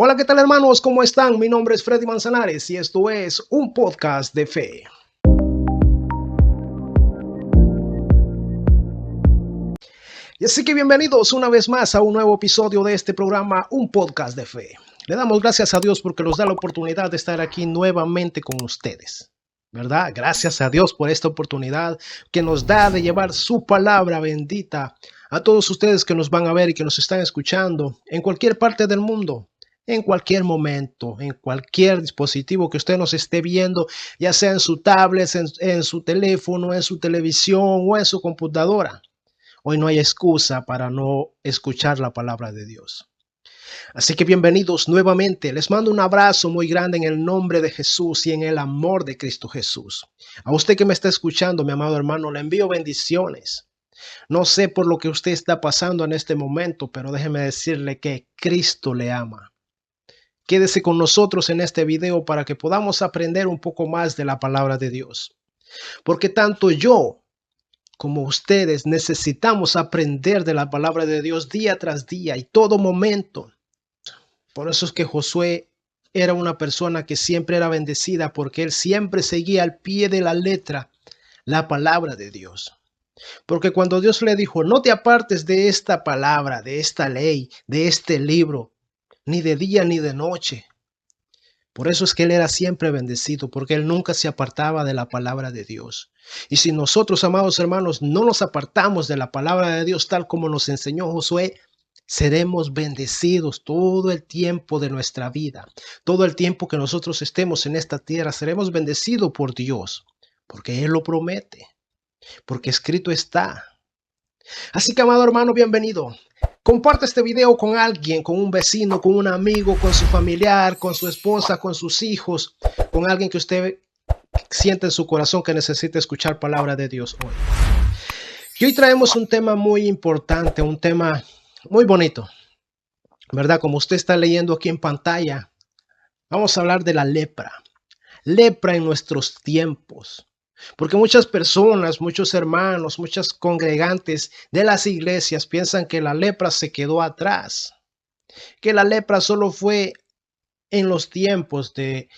Hola, ¿qué tal hermanos? ¿Cómo están? Mi nombre es Freddy Manzanares y esto es un podcast de fe. Y así que bienvenidos una vez más a un nuevo episodio de este programa, un podcast de fe. Le damos gracias a Dios porque nos da la oportunidad de estar aquí nuevamente con ustedes. ¿Verdad? Gracias a Dios por esta oportunidad que nos da de llevar su palabra bendita a todos ustedes que nos van a ver y que nos están escuchando en cualquier parte del mundo, en cualquier momento, en cualquier dispositivo que usted nos esté viendo, ya sea en su tablet, en su teléfono, en su televisión o en su computadora. Hoy no hay excusa para no escuchar la palabra de Dios. Así que bienvenidos nuevamente. Les mando un abrazo muy grande en el nombre de Jesús y en el amor de Cristo Jesús. A usted que me está escuchando, mi amado hermano, le envío bendiciones. No sé por lo que usted está pasando en este momento, pero déjeme decirle que Cristo le ama. Quédese con nosotros en este video para que podamos aprender un poco más de la palabra de Dios. Porque tanto yo como ustedes necesitamos aprender de la palabra de Dios día tras día y todo momento. Por eso es que Josué era una persona que siempre era bendecida porque él siempre seguía al pie de la letra la palabra de Dios. Porque cuando Dios le dijo, no te apartes de esta palabra, de esta ley, de este libro, ni de día ni de noche. Por eso es que él era siempre bendecido, porque él nunca se apartaba de la palabra de Dios. Y si nosotros, amados hermanos, no nos apartamos de la palabra de Dios tal como nos enseñó Josué, seremos bendecidos todo el tiempo de nuestra vida. Todo el tiempo que nosotros estemos en esta tierra, seremos bendecidos por Dios, porque Él lo promete, porque escrito está. Así que, amado hermano, bienvenido. Comparte este video con alguien, con un vecino, con un amigo, con su familiar, con su esposa, con sus hijos, con alguien que usted siente en su corazón que necesita escuchar palabra de Dios hoy. Y hoy traemos un tema muy importante, un tema muy bonito, ¿verdad? Como usted está leyendo aquí en pantalla, vamos a hablar de la lepra. Lepra en nuestros tiempos. Porque muchas personas, muchos hermanos, muchos congregantes de las iglesias piensan que la lepra se quedó atrás, que la lepra solo fue en los tiempos de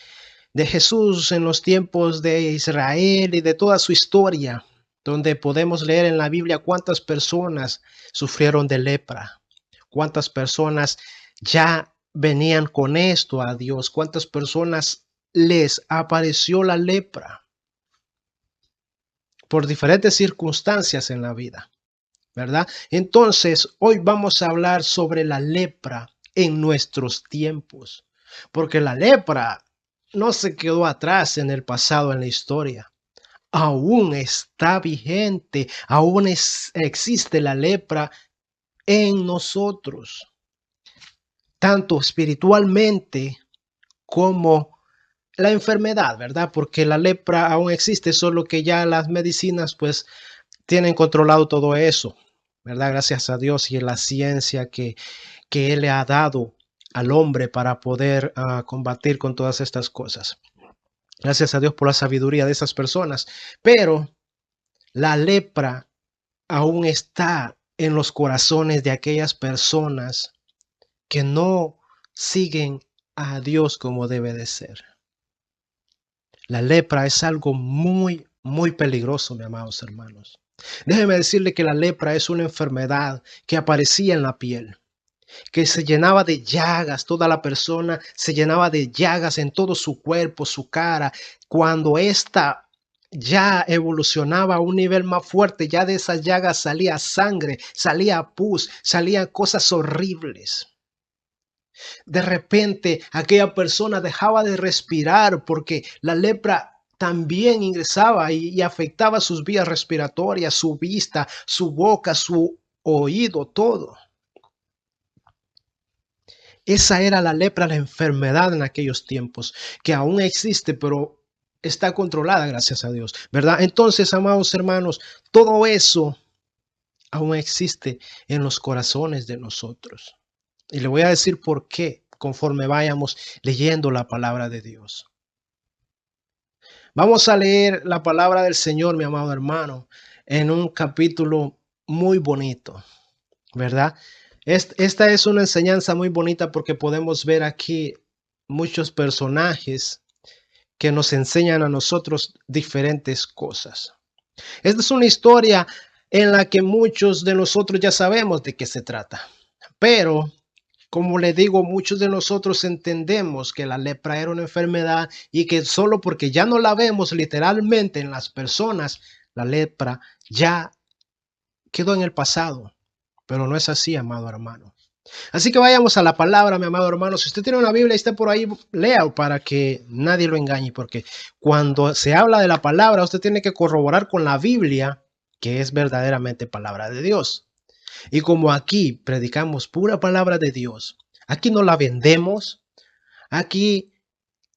Jesús, en los tiempos de Israel y de toda su historia, donde podemos leer en la Biblia cuántas personas sufrieron de lepra, cuántas personas ya venían con esto a Dios, cuántas personas les apareció la lepra por diferentes circunstancias en la vida, ¿verdad? Entonces, hoy vamos a hablar sobre la lepra en nuestros tiempos, porque la lepra no se quedó atrás en el pasado, en la historia. Aún está vigente, aún existe la lepra en nosotros, tanto espiritualmente como la enfermedad, ¿verdad? Porque la lepra aún existe, solo que ya las medicinas pues tienen controlado todo eso, ¿verdad? Gracias a Dios y a la ciencia que Él le ha dado al hombre para poder combatir con todas estas cosas. Gracias a Dios por la sabiduría de esas personas. Pero la lepra aún está en los corazones de aquellas personas que no siguen a Dios como debe de ser. La lepra es algo muy, muy peligroso, mis amados hermanos. Déjeme decirle que la lepra es una enfermedad que aparecía en la piel, que se llenaba de llagas, toda la persona se llenaba de llagas en todo su cuerpo, su cara. Cuando esta ya evolucionaba a un nivel más fuerte, ya de esas llagas salía sangre, salía pus, salían cosas horribles. De repente aquella persona dejaba de respirar porque la lepra también ingresaba y afectaba sus vías respiratorias, su vista, su boca, su oído, todo. Esa era la lepra, la enfermedad en aquellos tiempos, que aún existe, pero está controlada, gracias a Dios, ¿verdad? Entonces, amados hermanos, todo eso aún existe en los corazones de nosotros. Y le voy a decir por qué conforme vayamos leyendo la palabra de Dios. Vamos a leer la palabra del Señor, mi amado hermano, en un capítulo muy bonito, ¿verdad? Esta es una enseñanza muy bonita porque podemos ver aquí muchos personajes que nos enseñan a nosotros diferentes cosas. Esta es una historia en la que muchos de nosotros ya sabemos de qué se trata, pero como le digo, muchos de nosotros entendemos que la lepra era una enfermedad y que solo porque ya no la vemos literalmente en las personas, la lepra ya quedó en el pasado. Pero no es así, amado hermano. Así que vayamos a la palabra, mi amado hermano. Si usted tiene una Biblia y está por ahí, léalo para que nadie lo engañe, porque cuando se habla de la palabra, usted tiene que corroborar con la Biblia que es verdaderamente palabra de Dios. Y como aquí predicamos pura palabra de Dios, aquí no la vendemos, aquí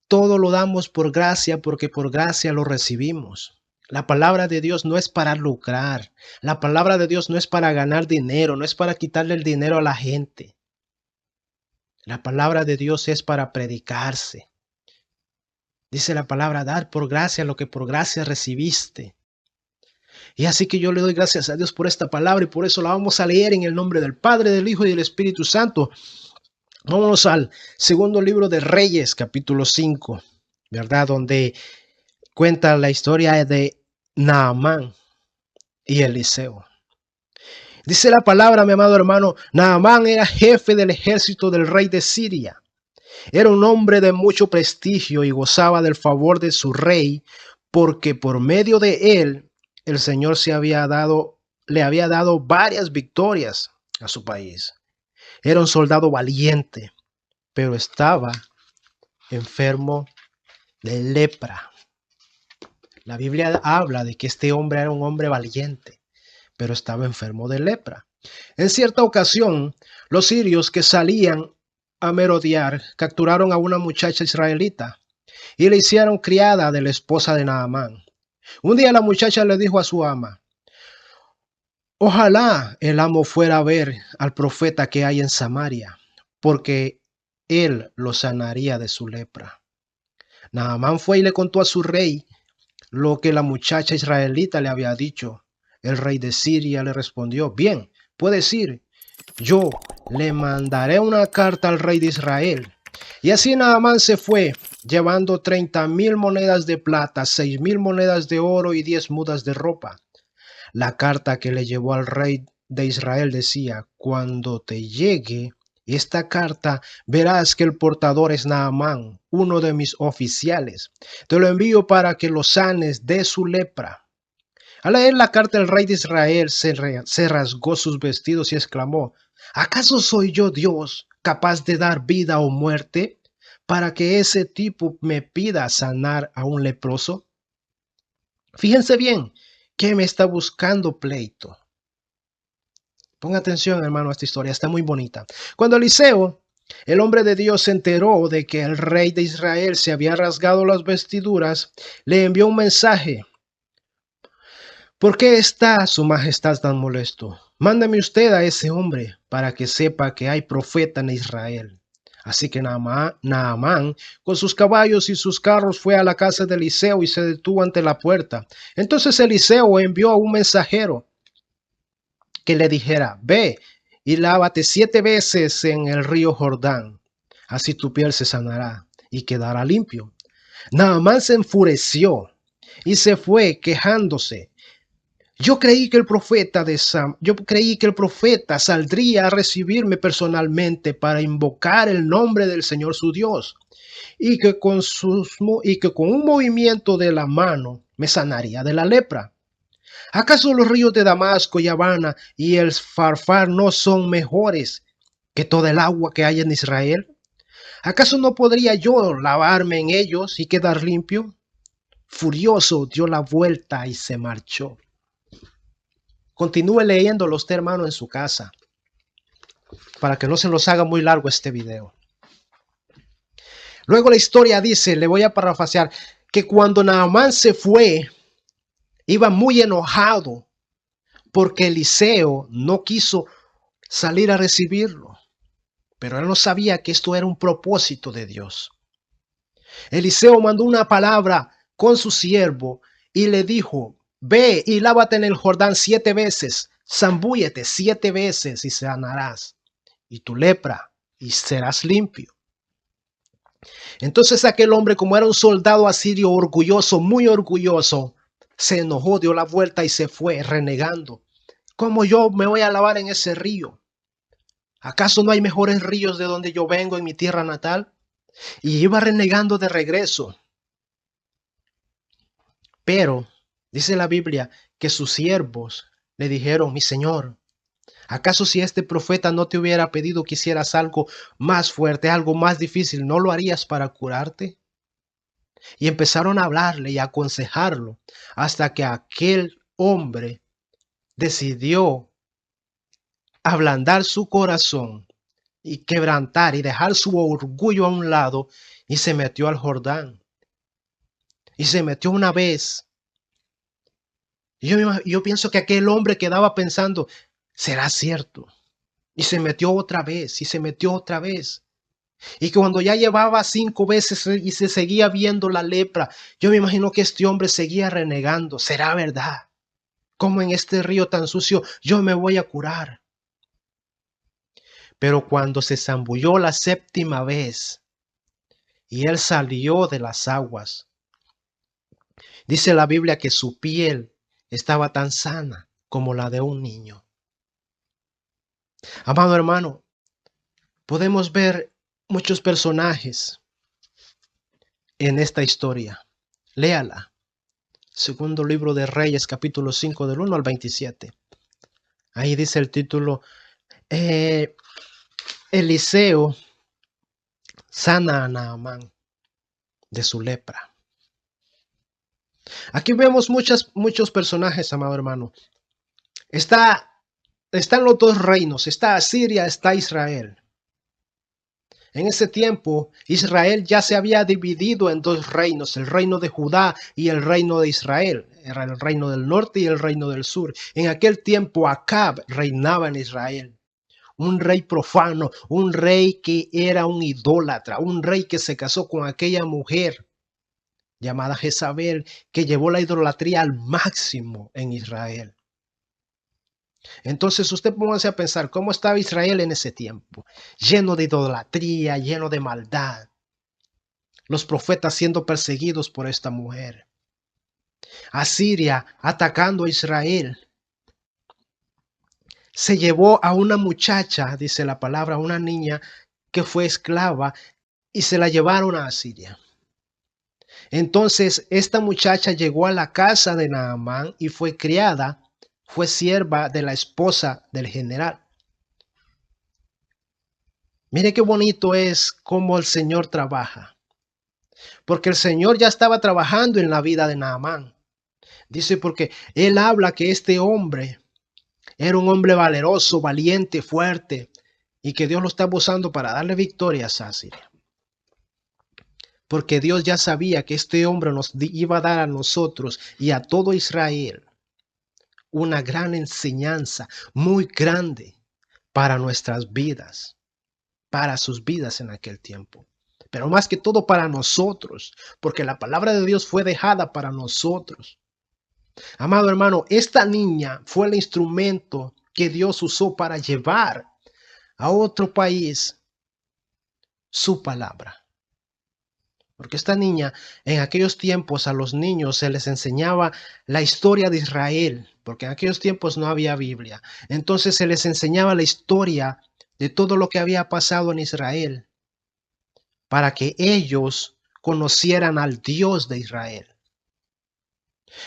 todo lo damos por gracia porque por gracia lo recibimos. La palabra de Dios no es para lucrar, la palabra de Dios no es para ganar dinero, no es para quitarle el dinero a la gente. La palabra de Dios es para predicarse. Dice la palabra, dar por gracia lo que por gracia recibiste. Y así que yo le doy gracias a Dios por esta palabra y por eso la vamos a leer en el nombre del Padre, del Hijo y del Espíritu Santo. Vámonos al segundo libro de Reyes, capítulo 5, ¿verdad? Donde cuenta la historia de Naamán y Eliseo. Dice la palabra, mi amado hermano, Naamán era jefe del ejército del rey de Siria. Era un hombre de mucho prestigio y gozaba del favor de su rey, porque por medio de él el Señor le había dado varias victorias a su país. Era un soldado valiente, pero estaba enfermo de lepra. La Biblia habla de que este hombre era un hombre valiente, pero estaba enfermo de lepra. En cierta ocasión, los sirios que salían a merodear capturaron a una muchacha israelita y le hicieron criada de la esposa de Naamán. Un día la muchacha le dijo a su ama, ojalá el amo fuera a ver al profeta que hay en Samaria, porque él lo sanaría de su lepra. Naamán fue y le contó a su rey lo que la muchacha israelita le había dicho. El rey de Siria le respondió, bien, puedes ir, yo le mandaré una carta al rey de Israel. Y así Naamán se fue, llevando 30,000 monedas de plata, 6,000 monedas de oro y 10 mudas de ropa. La carta que le llevó al rey de Israel decía, cuando te llegue esta carta, verás que el portador es Naamán, uno de mis oficiales. Te lo envío para que lo sanes de su lepra. Al leer la carta, el rey de Israel se rasgó sus vestidos y exclamó, ¿acaso soy yo Dios capaz de dar vida o muerte para que ese tipo me pida sanar a un leproso? Fíjense bien, que me está buscando pleito. Ponga atención, hermano, a esta historia, está muy bonita. Cuando Eliseo, el hombre de Dios, se enteró de que el rey de Israel se había rasgado las vestiduras, le envió un mensaje. ¿Por qué está su majestad tan molesto? Mándame usted a ese hombre para que sepa que hay profeta en Israel. Así que Naamán, con sus caballos y sus carros, fue a la casa de Eliseo y se detuvo ante la puerta. Entonces Eliseo envió a un mensajero que le dijera, ve y lávate 7 veces en el río Jordán, así tu piel se sanará y quedará limpio. Naamán se enfureció y se fue quejándose. Yo creí que el profeta saldría a recibirme personalmente para invocar el nombre del Señor su Dios y que con un movimiento de la mano me sanaría de la lepra. ¿Acaso los ríos de Damasco y Habana y el Farfar no son mejores que toda el agua que hay en Israel? ¿Acaso no podría yo lavarme en ellos y quedar limpio? Furioso dio la vuelta y se marchó. Continúe leyéndolo usted, hermano, en su casa, para que no se nos haga muy largo este video. Luego la historia dice, le voy a parafrasear, que cuando Naamán se fue, iba muy enojado porque Eliseo no quiso salir a recibirlo. Pero él no sabía que esto era un propósito de Dios. Eliseo mandó una palabra con su siervo y le dijo, ve y lávate en el Jordán 7 veces, zambúllete 7 veces y sanarás. y tu lepra, y serás limpio. Entonces aquel hombre, como era un soldado asirio orgulloso, muy orgulloso, se enojó, dio la vuelta y se fue renegando. ¿Cómo yo me voy a lavar en ese río? ¿Acaso no hay mejores ríos de donde yo vengo en mi tierra natal? Y iba renegando de regreso. Pero dice la Biblia que sus siervos le dijeron: mi señor, ¿acaso si este profeta no te hubiera pedido que hicieras algo más fuerte, algo más difícil, no lo harías para curarte? Y empezaron a hablarle y a aconsejarlo hasta que aquel hombre decidió ablandar su corazón y quebrantar y dejar su orgullo a un lado, y se metió al Jordán. Y se metió una vez. Y yo pienso que aquel hombre quedaba pensando: ¿será cierto? Y se metió otra vez, y se metió otra vez. Y cuando ya llevaba 5 veces y se seguía viendo la lepra, yo me imagino que este hombre seguía renegando: ¿será verdad? ¿Cómo en este río tan sucio yo me voy a curar? Pero cuando se zambulló la 7ª vez y él salió de las aguas, dice la Biblia que su piel estaba tan sana como la de un niño. Amado hermano, podemos ver muchos personajes en esta historia. Léala. Segundo libro de Reyes, capítulo 5, del 1 al 27. Ahí dice el título: Eliseo sana a Naamán de su lepra. Aquí vemos muchos personajes, amado hermano. Están los dos reinos, está Asiria, está Israel. En ese tiempo, Israel ya se había dividido en 2 reinos, el reino de Judá y el reino de Israel. Era el reino del norte y el reino del sur. En aquel tiempo, Acab reinaba en Israel. Un rey profano, un rey que era un idólatra, un rey que se casó con aquella mujer llamada Jezabel, que llevó la idolatría al máximo en Israel. Entonces usted póngase a pensar cómo estaba Israel en ese tiempo: lleno de idolatría, lleno de maldad. Los profetas siendo perseguidos por esta mujer. Asiria atacando a Israel. Se llevó a una muchacha, dice la palabra, una niña que fue esclava, y se la llevaron a Asiria. Entonces esta muchacha llegó a la casa de Naamán y fue criada, fue sierva de la esposa del general. Mire qué bonito es cómo el Señor trabaja. Porque el Señor ya estaba trabajando en la vida de Naamán. Dice porque él habla que este hombre era un hombre valeroso, valiente, fuerte, y que Dios lo estaba usando para darle victorias a Asiria. Porque Dios ya sabía que este hombre nos iba a dar a nosotros y a todo Israel una gran enseñanza, muy grande para nuestras vidas, para sus vidas en aquel tiempo. Pero más que todo para nosotros, porque la palabra de Dios fue dejada para nosotros. Amado hermano, esta niña fue el instrumento que Dios usó para llevar a otro país su palabra. Porque esta niña, en aquellos tiempos a los niños se les enseñaba la historia de Israel, porque en aquellos tiempos no había Biblia. Entonces se les enseñaba la historia de todo lo que había pasado en Israel, para que ellos conocieran al Dios de Israel.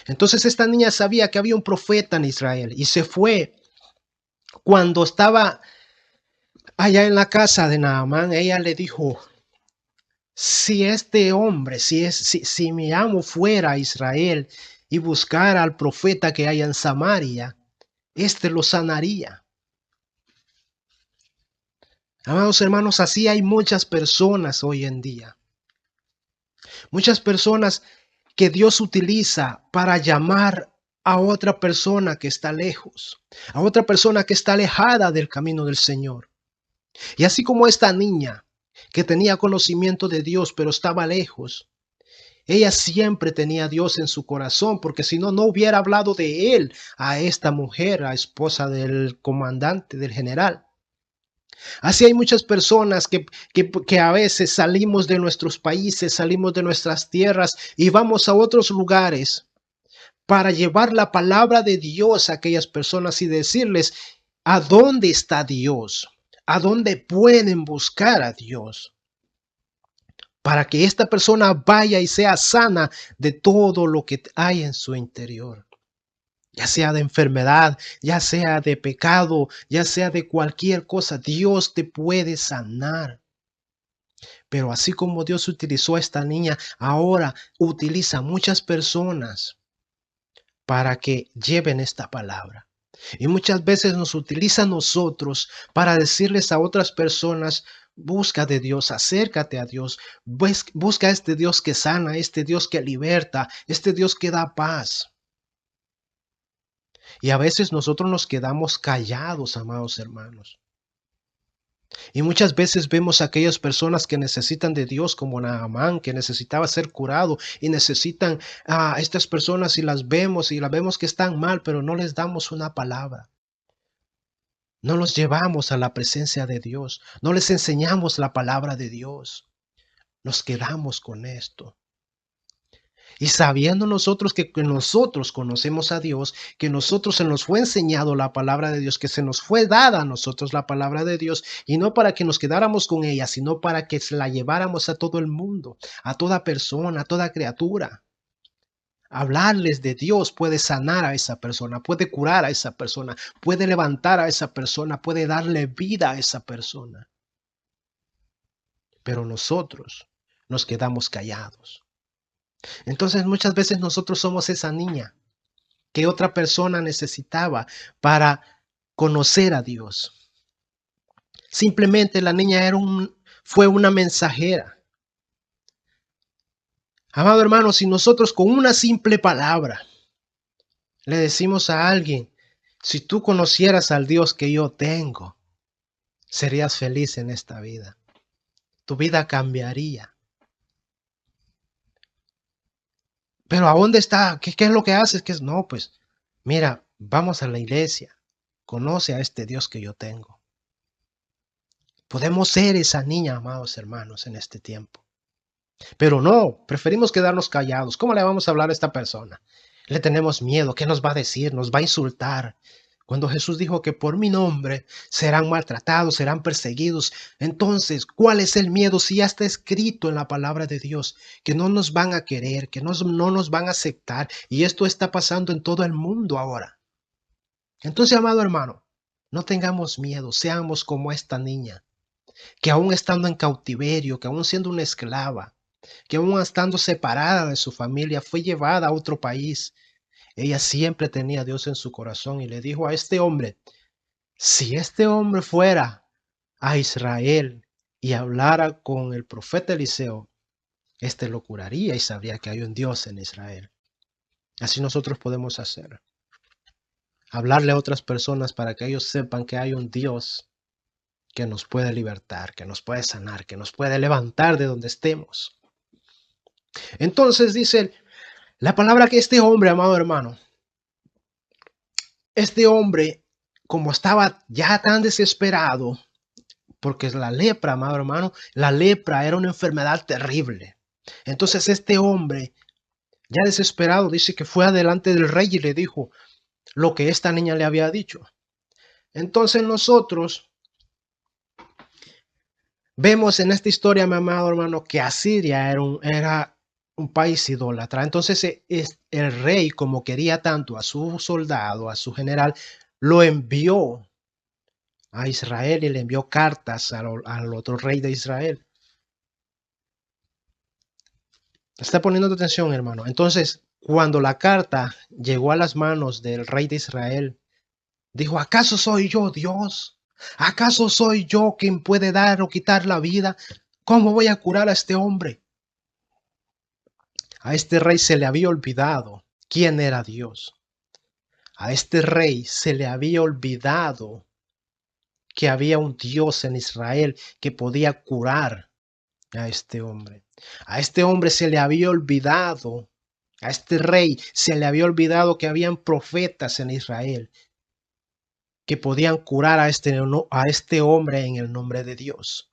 Entonces esta niña sabía que había un profeta en Israel y se fue. Cuando estaba allá en la casa de Naamán, ella le dijo: si este hombre, si mi amo fuera a Israel y buscara al profeta que hay en Samaria, este lo sanaría. Amados hermanos, así hay muchas personas hoy en día. Muchas personas que Dios utiliza para llamar a otra persona que está lejos, a otra persona que está alejada del camino del Señor. Y así como esta niña que tenía conocimiento de Dios pero estaba lejos, ella siempre tenía a Dios en su corazón, porque si no, no hubiera hablado de él a esta mujer, a esposa del comandante, del general. Así hay muchas personas que a veces salimos de nuestros países, salimos de nuestras tierras y vamos a otros lugares para llevar la palabra de Dios a aquellas personas y decirles a dónde está Dios, a dónde pueden buscar a Dios, para que esta persona vaya y sea sana de todo lo que hay en su interior, ya sea de enfermedad, ya sea de pecado, ya sea de cualquier cosa. Dios te puede sanar. Pero así como Dios utilizó a esta niña, ahora utiliza a muchas personas para que lleven esta palabra. Y muchas veces nos utiliza a nosotros para decirles a otras personas: busca de Dios, acércate a Dios, busca a este Dios que sana, este Dios que liberta, este Dios que da paz. Y a veces nosotros nos quedamos callados, amados hermanos. Y muchas veces vemos a aquellas personas que necesitan de Dios, como Naamán, que necesitaba ser curado, y necesitan a estas personas, y las vemos que están mal, pero no les damos una palabra. No los llevamos a la presencia de Dios, no les enseñamos la palabra de Dios. Nos quedamos con esto. Y sabiendo nosotros que nosotros conocemos a Dios, que nosotros se nos fue enseñado la palabra de Dios, que se nos fue dada a nosotros la palabra de Dios, y no para que nos quedáramos con ella, sino para que se la lleváramos a todo el mundo, a toda persona, a toda criatura. Hablarles de Dios puede sanar a esa persona, puede curar a esa persona, puede levantar a esa persona, puede darle vida a esa persona. Pero nosotros nos quedamos callados. Entonces muchas veces nosotros somos esa niña que otra persona necesitaba para conocer a Dios. Simplemente la niña fue una mensajera. Amado hermano, si nosotros con una simple palabra le decimos a alguien: si tú conocieras al Dios que yo tengo, serías feliz en esta vida. Tu vida cambiaría. Pero ¿a dónde está? ¿Qué es lo que haces? No, pues mira, vamos a la iglesia. Conoce a este Dios que yo tengo. Podemos ser esa niña, amados hermanos, en este tiempo. Pero no, preferimos quedarnos callados. ¿Cómo le vamos a hablar a esta persona? Le tenemos miedo. ¿Qué nos va a decir? Nos va a insultar. Cuando Jesús dijo que por mi nombre serán maltratados, serán perseguidos. Entonces, ¿cuál es el miedo si ya está escrito en la palabra de Dios que no nos van a querer, que no nos van a aceptar? Y esto está pasando en todo el mundo ahora. Entonces, amado hermano, no tengamos miedo, seamos como esta niña, que aún estando en cautiverio, que aún siendo una esclava, que aún estando separada de su familia, fue llevada a otro país. Ella siempre tenía a Dios en su corazón y le dijo a este hombre: si este hombre fuera a Israel y hablara con el profeta Eliseo, este lo curaría y sabría que hay un Dios en Israel. Así nosotros podemos hacer. Hablarle a otras personas para que ellos sepan que hay un Dios que nos puede libertar, que nos puede sanar, que nos puede levantar de donde estemos. Entonces dice la palabra que este hombre, amado hermano, este hombre, como estaba ya tan desesperado, porque la lepra, amado hermano, la lepra era una enfermedad terrible. Entonces este hombre, ya desesperado, dice que fue adelante del rey y le dijo lo que esta niña le había dicho. Entonces nosotros vemos en esta historia, mi amado hermano, que Asiria era un país idólatra. Entonces el rey, como quería tanto a su soldado, a su general, lo envió a Israel y le envió cartas al otro rey de Israel. Está poniendo atención, hermano. Entonces, cuando la carta llegó a las manos del rey de Israel, dijo: ¿acaso soy yo Dios? ¿Acaso soy yo quien puede dar o quitar la vida? ¿Cómo voy a curar a este hombre? A este rey se le había olvidado quién era Dios. A este rey se le había olvidado que había un Dios en Israel que podía curar a este hombre. A este hombre se le había olvidado, a este rey se le había olvidado que habían profetas en Israel que podían curar a este hombre en el nombre de Dios.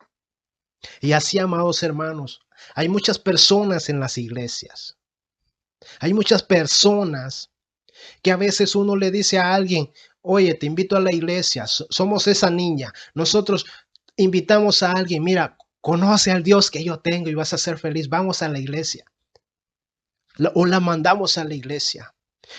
Y así, amados hermanos, hay muchas personas en las iglesias. Hay muchas personas que a veces uno le dice a alguien, oye, te invito a la iglesia, somos esa niña. Nosotros invitamos a alguien, mira, conoce al Dios que yo tengo y vas a ser feliz, vamos a la iglesia. O la mandamos a la iglesia.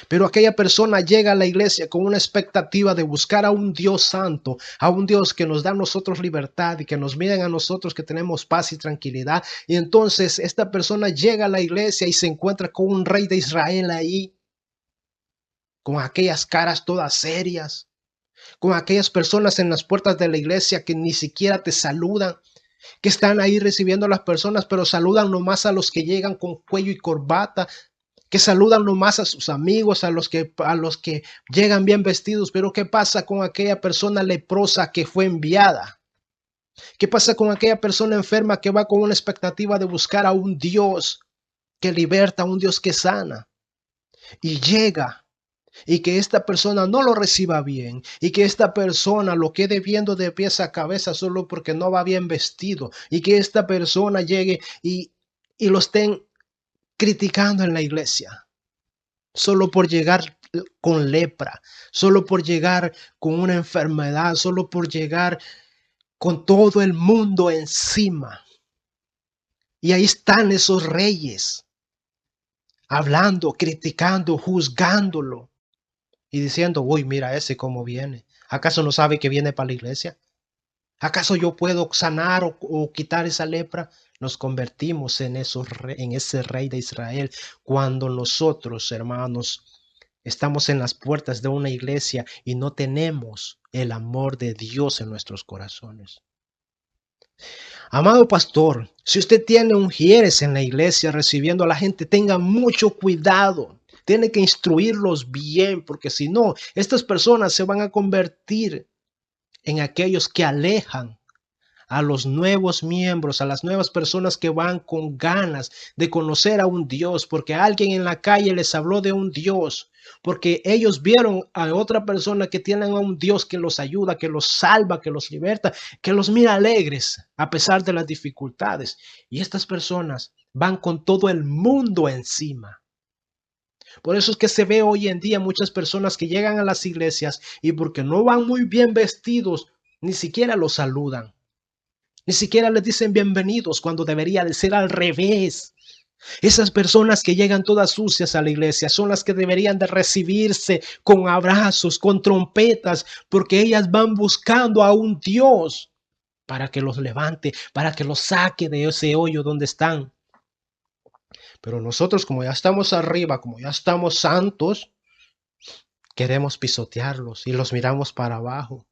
Pero aquella persona llega a la iglesia con una expectativa de buscar a un Dios santo, a un Dios que nos da a nosotros libertad y que nos miren a nosotros que tenemos paz y tranquilidad. Y entonces esta persona llega a la iglesia y se encuentra con un rey de Israel ahí, con aquellas caras todas serias, con aquellas personas en las puertas de la iglesia que ni siquiera te saludan, que están ahí recibiendo a las personas, pero saludan nomás a los que llegan con cuello y corbata, que saludan nomás a sus amigos, a los que llegan bien vestidos. Pero ¿qué pasa con aquella persona leprosa que fue enviada? ¿Qué pasa con aquella persona enferma que va con una expectativa de buscar a un Dios que liberta, a un Dios que sana? Y llega, y que esta persona no lo reciba bien, y que esta persona lo quede viendo de pies a cabeza solo porque no va bien vestido, y que esta persona llegue y lo estén criticando en la iglesia, solo por llegar con lepra, solo por llegar con una enfermedad, solo por llegar con todo el mundo encima. Y ahí están esos reyes, hablando, criticando, juzgándolo y diciendo, uy, mira ese cómo viene. ¿Acaso no sabe que viene para la iglesia? ¿Acaso yo puedo sanar o quitar esa lepra? Nos convertimos en ese rey de Israel cuando nosotros, hermanos, estamos en las puertas de una iglesia y no tenemos el amor de Dios en nuestros corazones. Amado pastor, si usted tiene ujieres en la iglesia recibiendo a la gente, tenga mucho cuidado. Tiene que instruirlos bien, porque si no, estas personas se van a convertir en aquellos que alejan a los nuevos miembros, a las nuevas personas que van con ganas de conocer a un Dios, porque alguien en la calle les habló de un Dios, porque ellos vieron a otra persona que tienen a un Dios que los ayuda, que los salva, que los liberta, que los mira alegres a pesar de las dificultades. Y estas personas van con todo el mundo encima. Por eso es que se ve hoy en día muchas personas que llegan a las iglesias y porque no van muy bien vestidos, ni siquiera los saludan. Ni siquiera les dicen bienvenidos cuando debería de ser al revés. Esas personas que llegan todas sucias a la iglesia son las que deberían de recibirse con abrazos, con trompetas, porque ellas van buscando a un Dios para que los levante, para que los saque de ese hoyo donde están. Pero nosotros, como ya estamos arriba, como ya estamos santos, queremos pisotearlos y los miramos para abajo,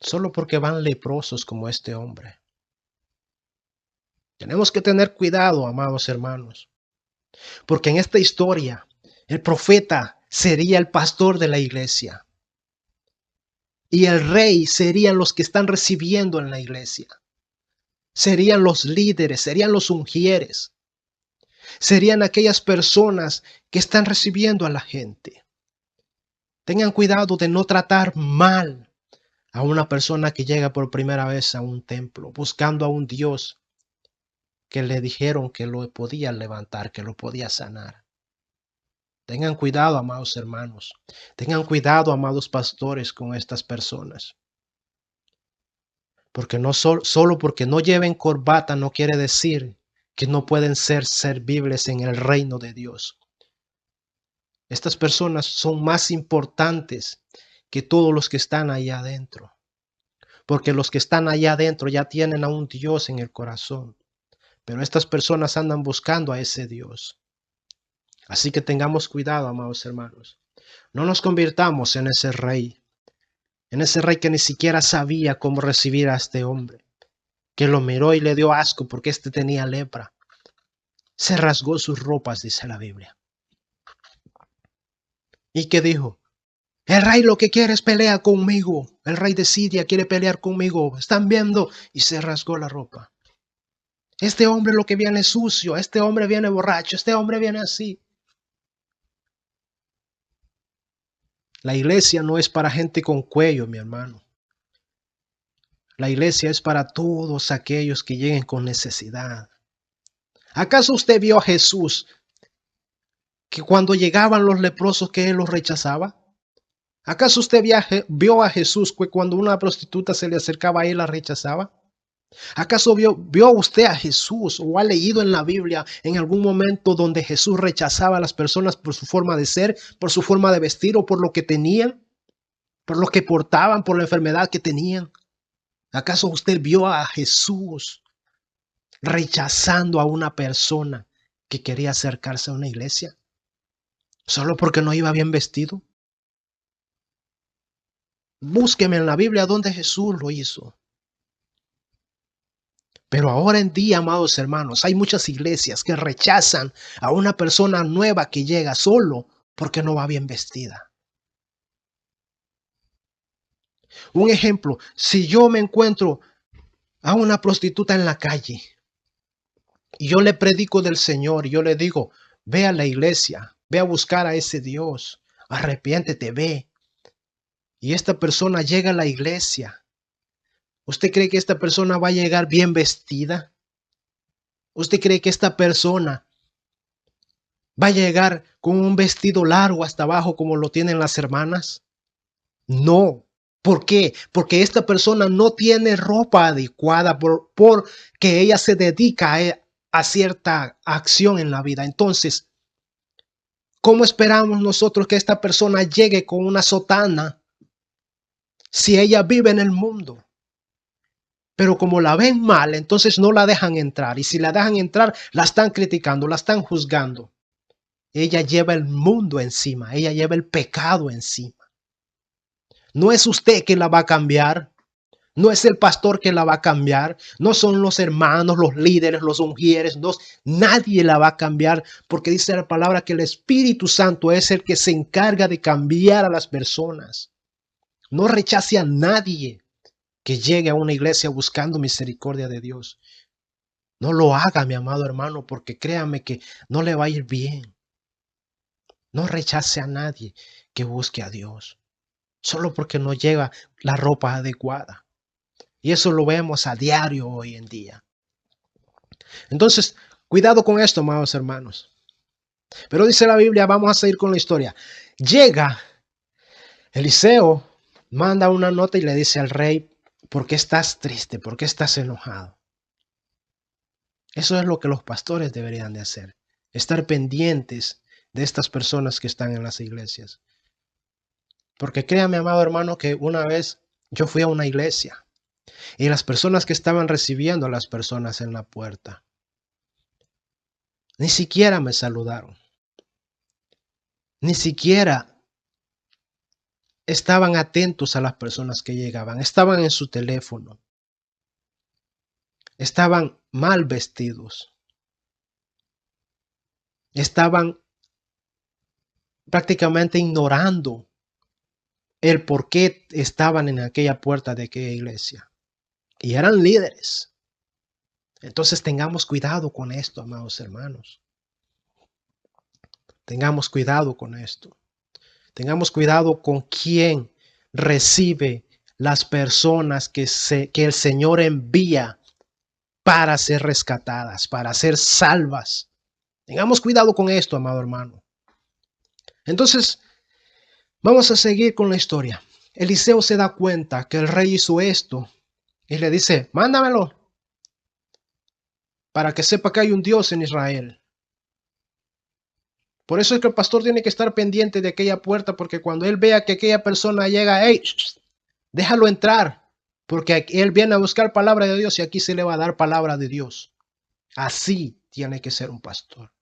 solo porque van leprosos como este hombre. Tenemos que tener cuidado, amados hermanos, porque en esta historia el profeta sería el pastor de la iglesia y el rey serían los que están recibiendo en la iglesia. Serían los líderes, serían los ungieres, serían aquellas personas que están recibiendo a la gente. Tengan cuidado de no tratar mal a una persona que llega por primera vez a un templo buscando a un Dios que le dijeron que lo podía levantar, que lo podía sanar. Tengan cuidado, amados hermanos. Tengan cuidado, amados pastores, con estas personas. Porque no solo porque no lleven corbata no quiere decir que no pueden ser servibles en el reino de Dios. Estas personas son más importantes que todos los que están allá adentro. Porque los que están allá adentro ya tienen a un Dios en el corazón. Pero estas personas andan buscando a ese Dios. Así que tengamos cuidado, amados hermanos. No nos convirtamos en ese rey que ni siquiera sabía cómo recibir a este hombre, que lo miró y le dio asco porque este tenía lepra. Se rasgó sus ropas, dice la Biblia. ¿Y qué dijo? El rey lo que quiere es pelear conmigo. El rey de Siria quiere pelear conmigo. ¿Están viendo? Y se rasgó la ropa. Este hombre lo que viene es sucio, este hombre viene borracho, este hombre viene así. La iglesia no es para gente con cuello, mi hermano. La iglesia es para todos aquellos que lleguen con necesidad. ¿Acaso usted vio a Jesús que cuando llegaban los leprosos que él los rechazaba? ¿Acaso usted vio a Jesús que cuando una prostituta se le acercaba a él la rechazaba? ¿Acaso vio usted a Jesús o ha leído en la Biblia en algún momento donde Jesús rechazaba a las personas por su forma de ser, por su forma de vestir o por lo que tenían, por lo que portaban, por la enfermedad que tenían? ¿Acaso usted vio a Jesús rechazando a una persona que quería acercarse a una iglesia solo porque no iba bien vestido? Búsqueme en la Biblia donde Jesús lo hizo. Pero ahora en día, amados hermanos, hay muchas iglesias que rechazan a una persona nueva que llega solo porque no va bien vestida. Un ejemplo, si yo me encuentro a una prostituta en la calle y yo le predico del Señor y yo le digo, ve a la iglesia, ve a buscar a ese Dios, arrepiéntete, ve. Y esta persona llega a la iglesia. ¿Usted cree que esta persona va a llegar bien vestida? ¿Usted cree que esta persona va a llegar con un vestido largo hasta abajo como lo tienen las hermanas? No. ¿Por qué? Porque esta persona no tiene ropa adecuada porque ella se dedica a cierta acción en la vida. Entonces, ¿cómo esperamos nosotros que esta persona llegue con una sotana si ella vive en el mundo? Pero como la ven mal, entonces no la dejan entrar. Y si la dejan entrar, la están criticando, la están juzgando. Ella lleva el mundo encima, ella lleva el pecado encima. No es usted que la va a cambiar, no es el pastor que la va a cambiar, no son los hermanos, los líderes, los ungieres, no, nadie la va a cambiar, porque dice la palabra que el Espíritu Santo es el que se encarga de cambiar a las personas. No rechace a nadie que llegue a una iglesia buscando misericordia de Dios. No lo haga, mi amado hermano, porque créame que no le va a ir bien. No rechace a nadie que busque a Dios, solo porque no lleva la ropa adecuada. Y eso lo vemos a diario hoy en día. Entonces, cuidado con esto, amados hermanos. Pero dice la Biblia, vamos a seguir con la historia. Llega Eliseo, manda una nota y le dice al rey, ¿por qué estás triste? ¿Por qué estás enojado? Eso es lo que los pastores deberían de hacer, estar pendientes de estas personas que están en las iglesias. Porque créame, amado hermano, que una vez yo fui a una iglesia y las personas que estaban recibiendo a las personas en la puerta ni siquiera me saludaron, ni siquiera estaban atentos a las personas que llegaban, estaban en su teléfono, estaban mal vestidos, estaban prácticamente ignorando el por qué estaban en aquella puerta de aquella iglesia. Y eran líderes. Entonces tengamos cuidado con esto, amados hermanos. Tengamos cuidado con esto. Tengamos cuidado con quién recibe las personas que el Señor envía para ser rescatadas, para ser salvas. Tengamos cuidado con esto, amado hermano. Entonces, vamos a seguir con la historia. Eliseo se da cuenta que el rey hizo esto y le dice, mándamelo para que sepa que hay un Dios en Israel. Por eso es que el pastor tiene que estar pendiente de aquella puerta, porque cuando él vea que aquella persona llega, hey, déjalo entrar, porque él viene a buscar palabra de Dios y aquí se le va a dar palabra de Dios. Así tiene que ser un pastor.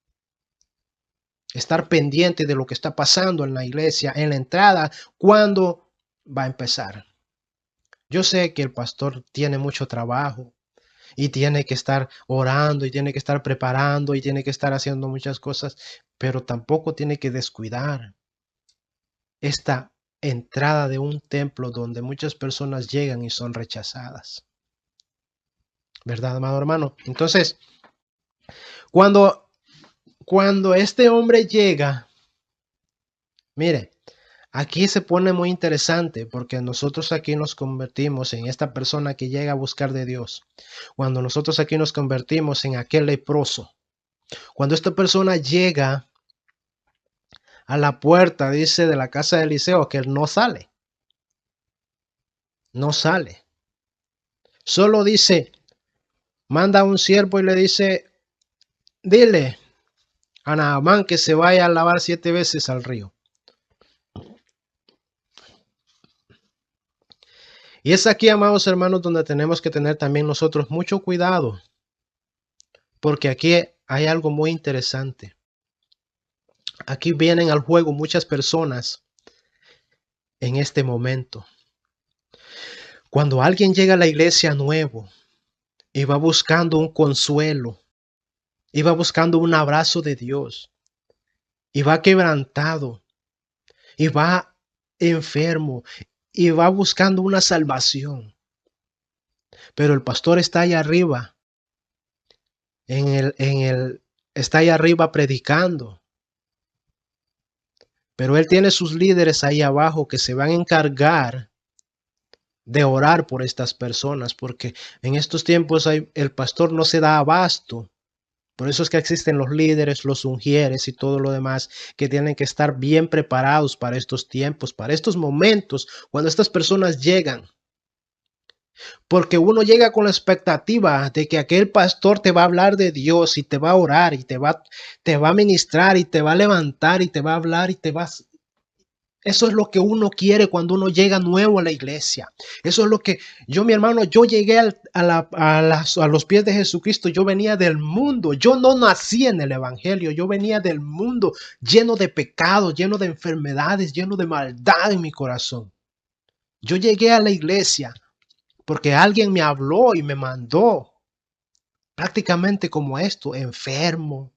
Estar pendiente de lo que está pasando en la iglesia, en la entrada, cuando va a empezar. Yo sé que el pastor tiene mucho trabajo y tiene que estar orando y tiene que estar preparando y tiene que estar haciendo muchas cosas, pero tampoco tiene que descuidar esta entrada de un templo donde muchas personas llegan y son rechazadas. ¿Verdad, amado hermano? Entonces, cuando este hombre llega, mire, Aquí se pone muy interesante porque nosotros aquí nos convertimos en esta persona que llega a buscar de Dios. Cuando nosotros aquí nos convertimos en aquel leproso. Cuando esta persona llega a la puerta, dice, de la casa de Eliseo, que él no sale. No sale. Solo dice, manda a un siervo y le dice, dile a Naamán que se vaya a lavar 7 veces al río. Y es aquí, amados hermanos, donde tenemos que tener también nosotros mucho cuidado, porque aquí hay algo muy interesante. Aquí vienen al juego muchas personas en este momento. Cuando alguien llega a la iglesia nuevo y va buscando un consuelo, y va buscando un abrazo de Dios, y va quebrantado, y va enfermo, y va buscando una salvación. Pero el pastor está allá arriba, está allá arriba predicando. Pero él tiene sus líderes ahí abajo que se van a encargar de orar por estas personas, porque en estos tiempos el pastor no se da abasto. Por eso es que existen los líderes, los ungieres y todo lo demás, que tienen que estar bien preparados para estos tiempos, para estos momentos, cuando estas personas llegan. Porque uno llega con la expectativa de que aquel pastor te va a hablar de Dios y te va a orar y te va a ministrar y te va a levantar y te va a hablar y te va a... Eso es lo que uno quiere cuando uno llega nuevo a la iglesia. Eso es lo que yo, mi hermano, yo llegué a los pies de Jesucristo. Yo venía del mundo. Yo no nací en el evangelio. Yo venía del mundo lleno de pecados, lleno de enfermedades, lleno de maldad en mi corazón. Yo llegué a la iglesia porque alguien me habló y me mandó prácticamente como esto, enfermo,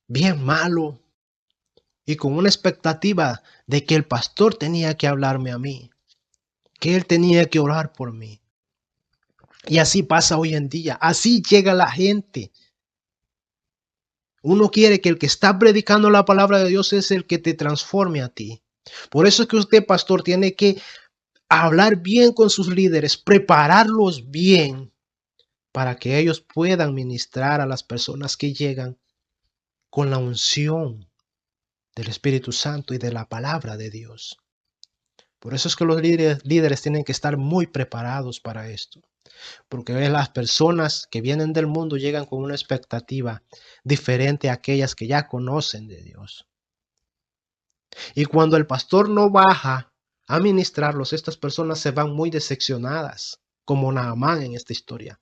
bien malo, y con una expectativa de que el pastor tenía que hablarme a mí, que él tenía que orar por mí. Y así pasa hoy en día, así llega la gente. Uno quiere que el que está predicando la palabra de Dios es el que te transforme a ti. Por eso es que usted, pastor, tiene que hablar bien con sus líderes, prepararlos bien para que ellos puedan ministrar a las personas que llegan con la unción del Espíritu Santo y de la palabra de Dios. Por eso es que los líderes tienen que estar muy preparados para esto. Porque las personas que vienen del mundo llegan con una expectativa diferente a aquellas que ya conocen de Dios. Y cuando el pastor no baja a ministrarlos, estas personas se van muy decepcionadas, como Naamán en esta historia.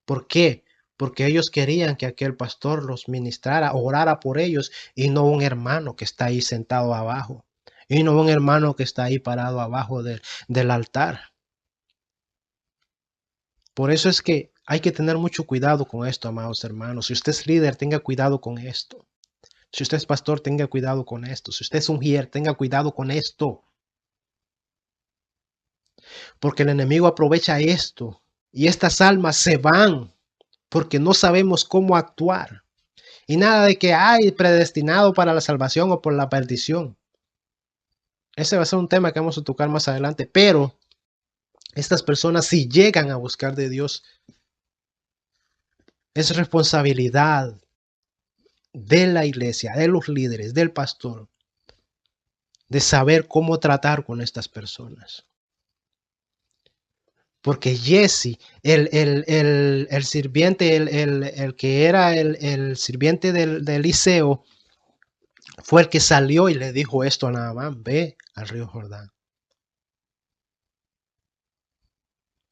¿Por qué? Porque ellos querían que aquel pastor los ministrara, orara por ellos, y no un hermano que está ahí sentado abajo, y no un hermano que está ahí parado abajo del altar. Por eso es que hay que tener mucho cuidado con esto, amados hermanos. Si usted es líder, tenga cuidado con esto. Si usted es pastor, tenga cuidado con esto. Si usted es ungier, tenga cuidado con esto. Porque el enemigo aprovecha esto y estas almas se van porque no sabemos cómo actuar. Y nada de que hay predestinado para la salvación o por la perdición. Ese va a ser un tema que vamos a tocar más adelante. Pero estas personas, si llegan a buscar de Dios, es responsabilidad de la iglesia, de los líderes, del pastor, de saber cómo tratar con estas personas. Porque Jesse, el sirviente, el que era el sirviente del Eliseo, fue el que salió y le dijo esto a Naamán: ve al río Jordán.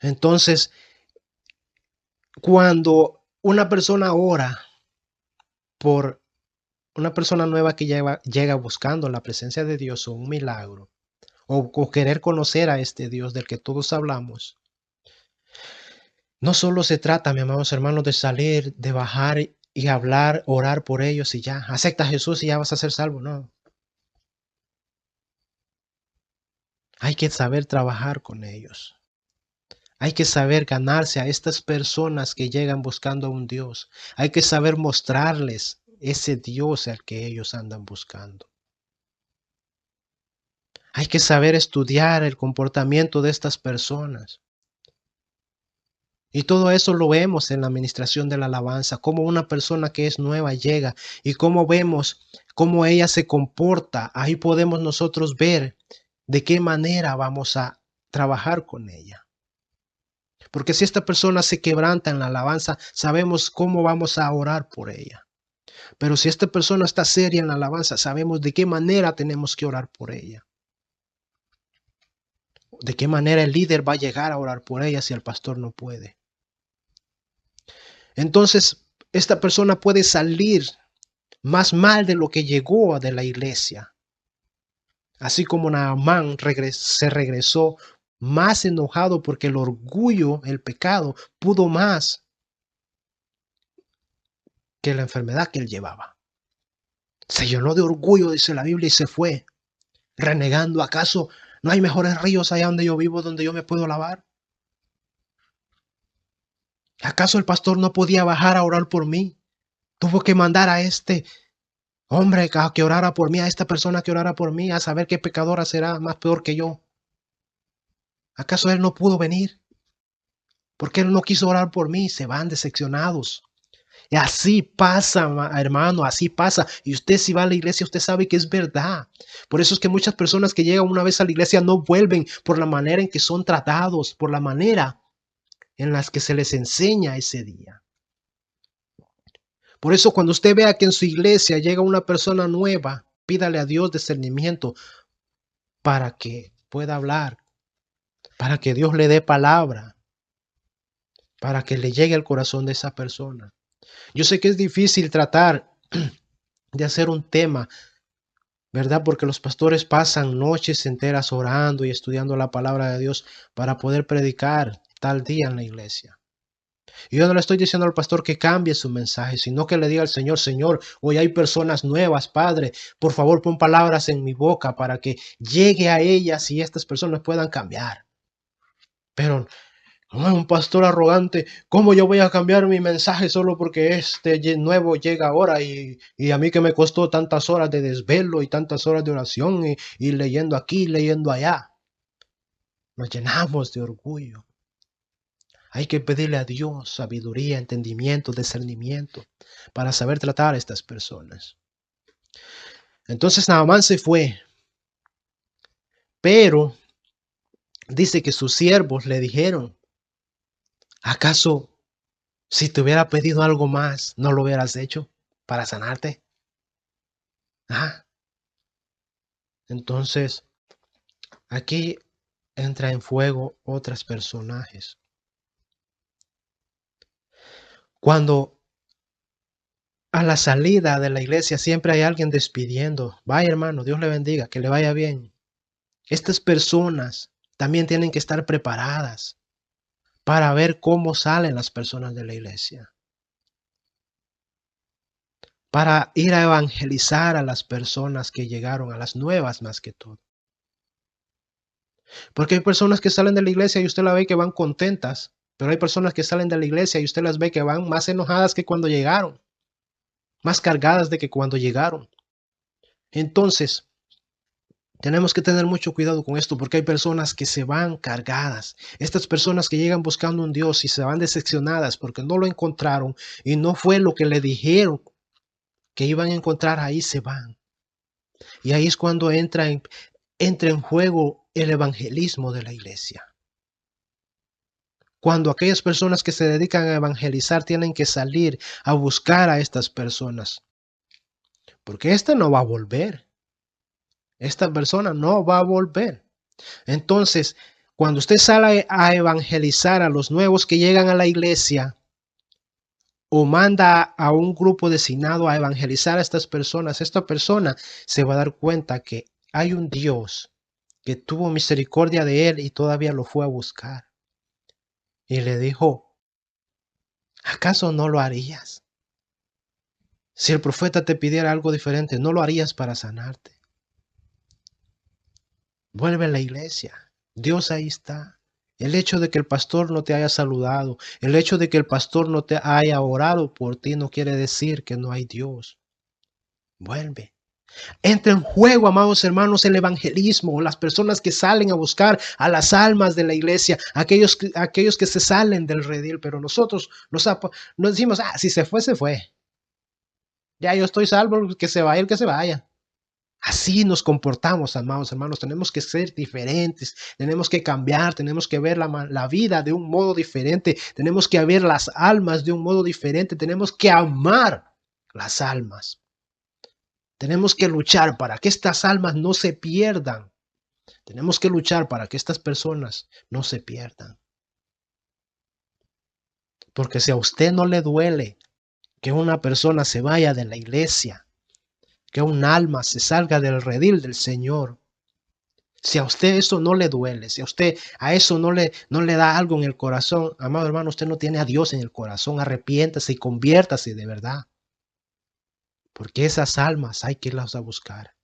Entonces, cuando una persona ora por una persona nueva que llega buscando la presencia de Dios o un milagro, o querer conocer a este Dios del que todos hablamos, no solo se trata, mis amados hermanos, de salir, de bajar y hablar, orar por ellos y ya, acepta a Jesús y ya vas a ser salvo. No. Hay que saber trabajar con ellos. Hay que saber ganarse a estas personas que llegan buscando a un Dios. Hay que saber mostrarles ese Dios al que ellos andan buscando. Hay que saber estudiar el comportamiento de estas personas. Y todo eso lo vemos en la administración de la alabanza, cómo una persona que es nueva llega y cómo vemos cómo ella se comporta. Ahí podemos nosotros ver de qué manera vamos a trabajar con ella. Porque si esta persona se quebranta en la alabanza, sabemos cómo vamos a orar por ella. Pero si esta persona está seria en la alabanza, sabemos de qué manera tenemos que orar por ella. De qué manera el líder va a llegar a orar por ella si el pastor no puede. Entonces, esta persona puede salir más mal de lo que llegó de la iglesia. Así como Naamán se regresó más enojado porque el orgullo, el pecado, pudo más que la enfermedad que él llevaba. Se llenó de orgullo, dice la Biblia, y se fue, renegando. ¿Acaso no hay mejores ríos allá donde yo vivo, donde yo me puedo lavar? ¿Acaso el pastor no podía bajar a orar por mí? Tuvo que mandar a este hombre a que orara por mí, a esta persona que orara por mí, a saber qué pecadora será más peor que yo. ¿Acaso él no pudo venir? Porque él no quiso orar por mí. Se van decepcionados. Y así pasa, hermano, así pasa. Y usted si va a la iglesia, usted sabe que es verdad. Por eso es que muchas personas que llegan una vez a la iglesia no vuelven por la manera en que son tratados, por la manera en las que se les enseña ese día. Por eso cuando usted vea que en su iglesia llega una persona nueva, pídale a Dios discernimiento para que pueda hablar, para que Dios le dé palabra, para que le llegue al corazón de esa persona. Yo sé que es difícil tratar de hacer un tema, ¿verdad? Porque los pastores pasan noches enteras orando y estudiando la palabra de Dios para poder predicar tal día en la iglesia. Y yo no le estoy diciendo al pastor que cambie su mensaje, sino que le diga al Señor, Señor, hoy hay personas nuevas, Padre, por favor pon palabras en mi boca para que llegue a ellas y estas personas puedan cambiar. Pero un pastor arrogante, ¿cómo yo voy a cambiar mi mensaje solo porque este nuevo llega ahora y a mí que me costó tantas horas de desvelo y tantas horas de oración y leyendo aquí, leyendo allá? Nos llenamos de orgullo. Hay que pedirle a Dios sabiduría, entendimiento, discernimiento para saber tratar a estas personas. Entonces Naamán se fue, pero dice que sus siervos le dijeron, ¿acaso si te hubiera pedido algo más, no lo hubieras hecho para sanarte? Ah, entonces aquí entra en fuego otros personajes. Cuando a la salida de la iglesia siempre hay alguien despidiendo, vaya hermano, Dios le bendiga, que le vaya bien. Estas personas también tienen que estar preparadas para ver cómo salen las personas de la iglesia, para ir a evangelizar a las personas que llegaron, a las nuevas más que todo. Porque hay personas que salen de la iglesia y usted la ve que van contentas, pero hay personas que salen de la iglesia y usted las ve que van más enojadas que cuando llegaron, más cargadas de que cuando llegaron. Entonces, tenemos que tener mucho cuidado con esto porque hay personas que se van cargadas. Estas personas que llegan buscando un Dios y se van decepcionadas porque no lo encontraron y no fue lo que le dijeron que iban a encontrar, ahí se van. Y ahí es cuando entra en juego el evangelismo de la iglesia. Cuando aquellas personas que se dedican a evangelizar tienen que salir a buscar a estas personas. Porque esta no va a volver. Esta persona no va a volver. Entonces, cuando usted sale a evangelizar a los nuevos que llegan a la iglesia o manda a un grupo designado a evangelizar a estas personas, esta persona se va a dar cuenta que hay un Dios que tuvo misericordia de él y todavía lo fue a buscar. Y le dijo, ¿acaso no lo harías? Si el profeta te pidiera algo diferente, ¿no lo harías para sanarte? Vuelve a la iglesia. Dios ahí está. El hecho de que el pastor no te haya saludado, el hecho de que el pastor no te haya orado por ti no quiere decir que no hay Dios. Vuelve. Entra en juego, amados hermanos, el evangelismo, las personas que salen a buscar a las almas de la iglesia, aquellos que se salen del redil, pero nosotros nos decimos, si se fue, se fue. Ya yo estoy salvo, que se vaya el que se vaya. Así nos comportamos, amados hermanos. Tenemos que ser diferentes, tenemos que cambiar, tenemos que ver la vida de un modo diferente, tenemos que ver las almas de un modo diferente, tenemos que amar las almas. Tenemos que luchar para que estas almas no se pierdan. Tenemos que luchar para que estas personas no se pierdan. Porque si a usted no le duele que una persona se vaya de la iglesia, que un alma se salga del redil del Señor, si a usted eso no le duele, si a usted a eso no le da algo en el corazón, amado hermano, usted no tiene a Dios en el corazón. Arrepiéntase y conviértase de verdad. Porque esas almas hay que irlas a buscar.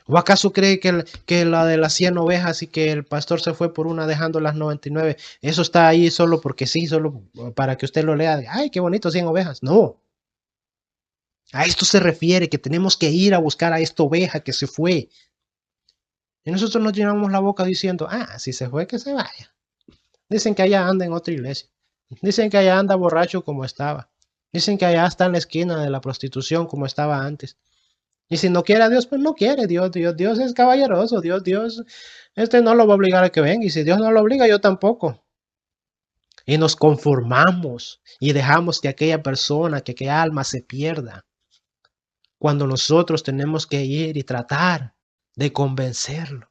¿O acaso cree que la de las 100 ovejas y que el pastor se fue por una dejando las 99, eso está ahí solo porque sí, solo para que usted lo lea? ¡Ay, qué bonito, 100 ovejas! No. A esto se refiere, que tenemos que ir a buscar a esta oveja que se fue. Y nosotros nos llenamos la boca diciendo, si se fue, que se vaya. Dicen que allá anda en otra iglesia. Dicen que allá anda borracho como estaba. Dicen que allá está en la esquina de la prostitución como estaba antes. Y si no quiere a Dios, pues no quiere. Dios es caballeroso. Dios, no lo va a obligar a que venga. Y si Dios no lo obliga, yo tampoco. Y nos conformamos y dejamos que aquella persona, que aquella alma se pierda. Cuando nosotros tenemos que ir y tratar de convencerlo.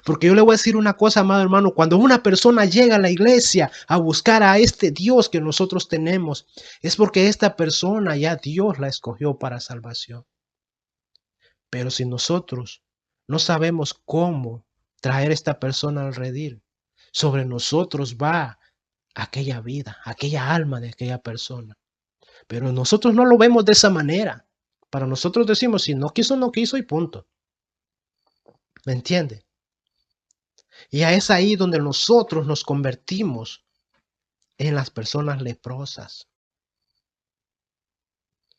Porque yo le voy a decir una cosa, amado hermano, cuando una persona llega a la iglesia a buscar a este Dios que nosotros tenemos, es porque esta persona ya Dios la escogió para salvación. Pero si nosotros no sabemos cómo traer a esta persona al redil, sobre nosotros va aquella vida, aquella alma de aquella persona. Pero nosotros no lo vemos de esa manera. Para nosotros decimos, si no quiso, no quiso y punto. ¿Me entiende? Y es ahí donde nosotros nos convertimos en las personas leprosas.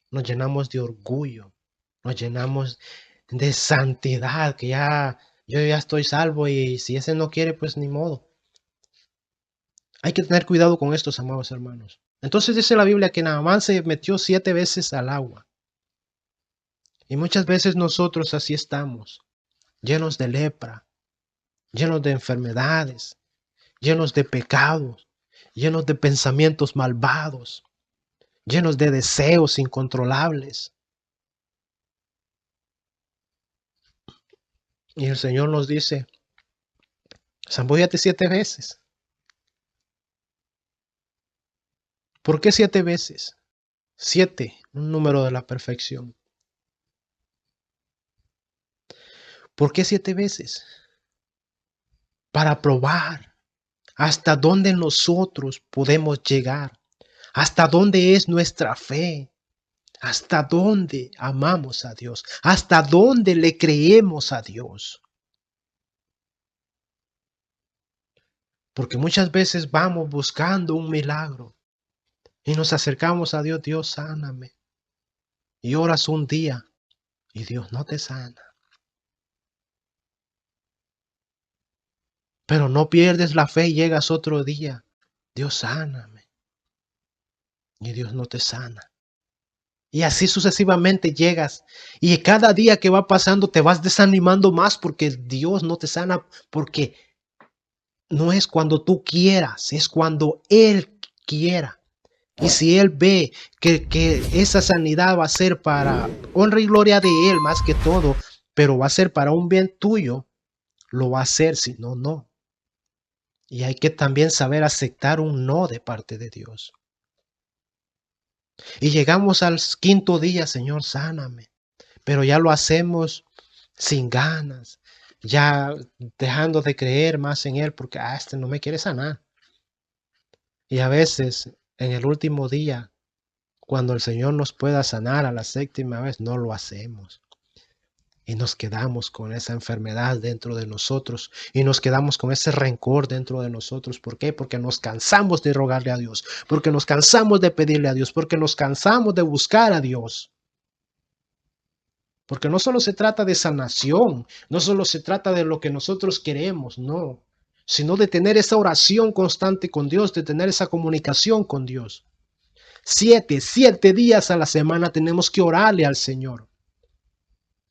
Nos llenamos de orgullo, nos llenamos de santidad, que yo ya estoy salvo y si ese no quiere, pues ni modo. Hay que tener cuidado con estos, amados hermanos. Entonces dice la Biblia que Naamán se metió 7 veces al agua. Y muchas veces nosotros así estamos, llenos de lepra, llenos de enfermedades, llenos de pecados, llenos de pensamientos malvados, llenos de deseos incontrolables. Y el Señor nos dice, zambúllate 7 veces. ¿Por qué 7 veces? 7, un número de la perfección. ¿Por qué 7 veces? Para probar hasta dónde nosotros podemos llegar, hasta dónde es nuestra fe, hasta dónde amamos a Dios, hasta dónde le creemos a Dios. Porque muchas veces vamos buscando un milagro y nos acercamos a Dios, Dios sáname. Y oras un día y Dios no te sana. Pero no pierdes la fe y llegas otro día, Dios sáname. Y Dios no te sana. Y así sucesivamente llegas. Y cada día que va pasando te vas desanimando más porque Dios no te sana. Porque no es cuando tú quieras, es cuando Él quiera. Y si Él ve que esa sanidad va a ser para honra y gloria de Él más que todo, pero va a ser para un bien tuyo, lo va a hacer, si no, no. Y hay que también saber aceptar un no de parte de Dios. Y llegamos al 5.º día, Señor, sáname. Pero ya lo hacemos sin ganas, ya dejando de creer más en Él porque este no me quiere sanar. Y a veces en el último día, cuando el Señor nos pueda sanar a la 7.ª vez, no lo hacemos. Y nos quedamos con esa enfermedad dentro de nosotros. Y nos quedamos con ese rencor dentro de nosotros. ¿Por qué? Porque nos cansamos de rogarle a Dios. Porque nos cansamos de pedirle a Dios. Porque nos cansamos de buscar a Dios. Porque no solo se trata de sanación, no solo se trata de lo que nosotros queremos, no, sino de tener esa oración constante con Dios, de tener esa comunicación con Dios. 7 días a la semana tenemos que orarle al Señor.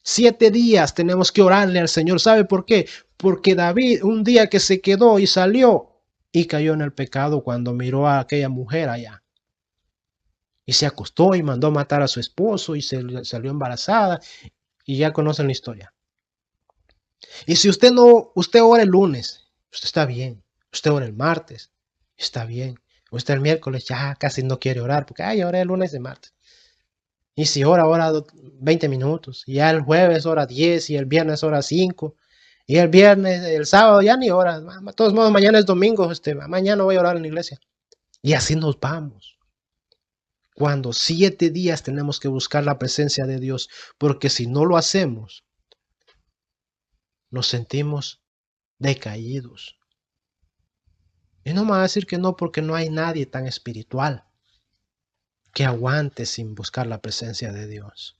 7 días tenemos que orarle al Señor. ¿Sabe por qué? Porque David un día que se quedó y salió y cayó en el pecado cuando miró a aquella mujer allá. Y se acostó y mandó matar a su esposo y se salió embarazada. Y ya conocen la historia. Y si usted ora el lunes, usted está bien. Usted ora el martes, está bien. Usted el miércoles ya casi no quiere orar porque, ay, oré el lunes y martes. Y si ora 20 minutos. Y ya el jueves ora 10 y el viernes ora 5. Y el viernes, el sábado ya ni ora. De todos modos, mañana es domingo. Mañana voy a orar en la iglesia. Y así nos vamos. Cuando 7 días tenemos que buscar la presencia de Dios. Porque si no lo hacemos, nos sentimos decaídos. Y no me va a decir que no porque no hay nadie tan espiritual que aguante sin buscar la presencia de Dios.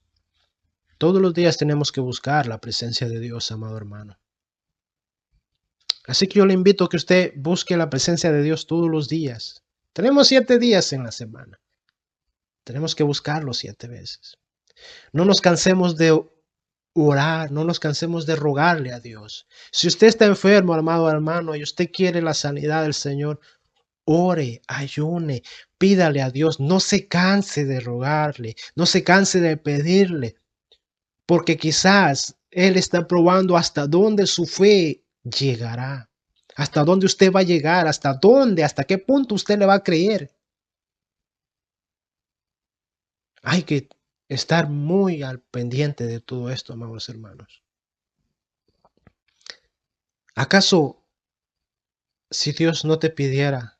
Todos los días tenemos que buscar la presencia de Dios, amado hermano. Así que yo le invito a que usted busque la presencia de Dios todos los días. Tenemos 7 días en la semana. Tenemos que buscarlo 7 veces. No nos cansemos de orar, no nos cansemos de rogarle a Dios. Si usted está enfermo, amado hermano, y usted quiere la sanidad del Señor, ore, ayune, pídale a Dios, no se canse de rogarle, no se canse de pedirle, porque quizás Él está probando hasta dónde su fe llegará, hasta dónde usted va a llegar, hasta qué punto usted le va a creer. Hay que estar muy al pendiente de todo esto, amados hermanos. ¿Acaso si Dios no te pidiera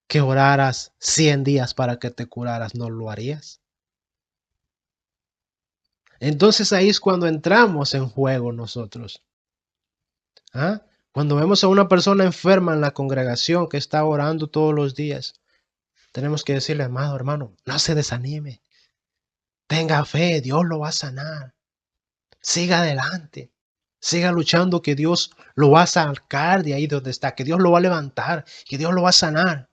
que oraras 100 días para que te curaras, no lo harías? Entonces ahí es cuando entramos en juego nosotros. ¿Ah? Cuando vemos a una persona enferma en la congregación que está orando todos los días, tenemos que decirle, amado hermano, no se desanime. Tenga fe, Dios lo va a sanar. Siga adelante. Siga luchando que Dios lo va a sacar de ahí donde está, que Dios lo va a levantar, que Dios lo va a sanar.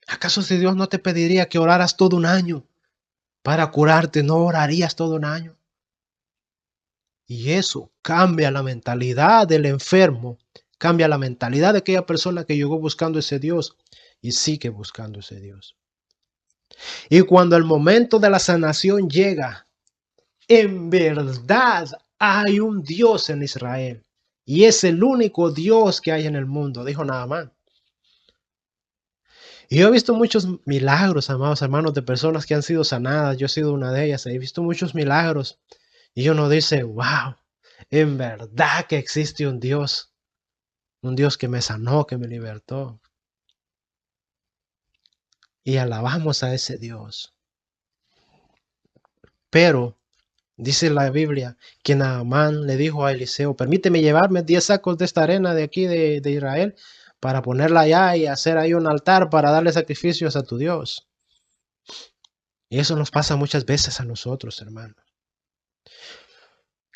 ¿Acaso si Dios no te pediría que oraras todo un año para curarte, no orarías todo un año? Y eso cambia la mentalidad del enfermo, cambia la mentalidad de aquella persona que llegó buscando ese Dios y sigue buscando ese Dios. Y cuando el momento de la sanación llega, en verdad hay un Dios en Israel y es el único Dios que hay en el mundo, dijo Naamán. Y yo he visto muchos milagros, amados hermanos, de personas que han sido sanadas. Yo he sido una de ellas. He visto muchos milagros. Y uno dice, wow, en verdad que existe un Dios que me sanó, que me libertó. Y alabamos a ese Dios. Pero dice la Biblia que Naamán le dijo a Eliseo, permíteme llevarme 10 sacos de esta arena de aquí de Israel para ponerla allá y hacer ahí un altar para darle sacrificios a tu Dios. Y eso nos pasa muchas veces a nosotros, hermanos.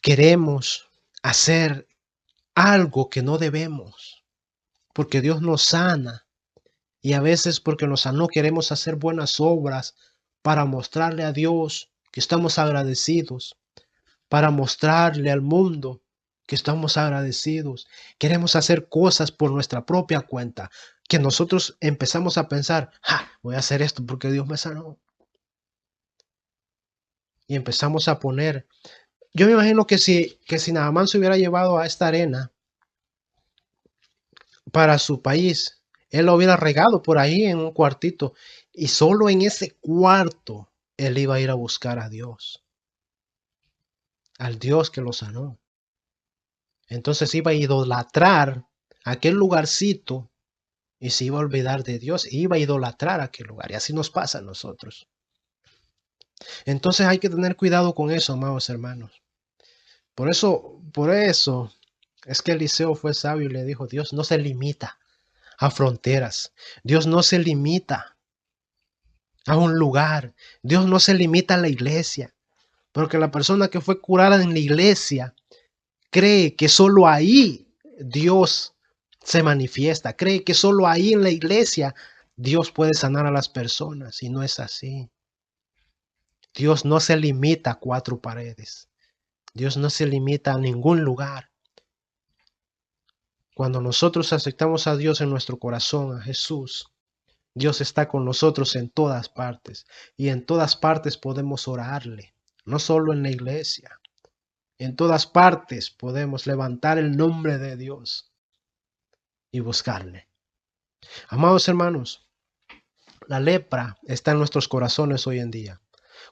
Queremos hacer algo que no debemos, porque Dios nos sana. Y a veces porque nos sanó queremos hacer buenas obras para mostrarle a Dios que estamos agradecidos, para mostrarle al mundo que estamos agradecidos. Queremos hacer cosas por nuestra propia cuenta, que nosotros empezamos a pensar, voy a hacer esto porque Dios me sanó. Y empezamos a poner. Yo me imagino que si Naamán se hubiera llevado a esta arena para su país, él lo hubiera regado por ahí en un cuartito y solo en ese cuarto él iba a ir a buscar a Dios, al Dios que lo sanó. Entonces iba a idolatrar aquel lugarcito y se iba a olvidar de Dios, iba a idolatrar aquel lugar y así nos pasa a nosotros. Entonces hay que tener cuidado con eso, amados hermanos. Por eso es que Eliseo fue sabio y le dijo, Dios no se limita a fronteras. Dios no se limita a un lugar. Dios no se limita a la iglesia, porque la persona que fue curada en la iglesia cree que solo ahí Dios se manifiesta, cree que solo ahí en la iglesia Dios puede sanar a las personas, y no es así. Dios no se limita a cuatro paredes. Dios no se limita a ningún lugar. Cuando nosotros aceptamos a Dios en nuestro corazón, a Jesús, Dios está con nosotros en todas partes, y en todas partes podemos orarle, no solo en la iglesia. En todas partes podemos levantar el nombre de Dios y buscarle. Amados hermanos, la lepra está en nuestros corazones hoy en día.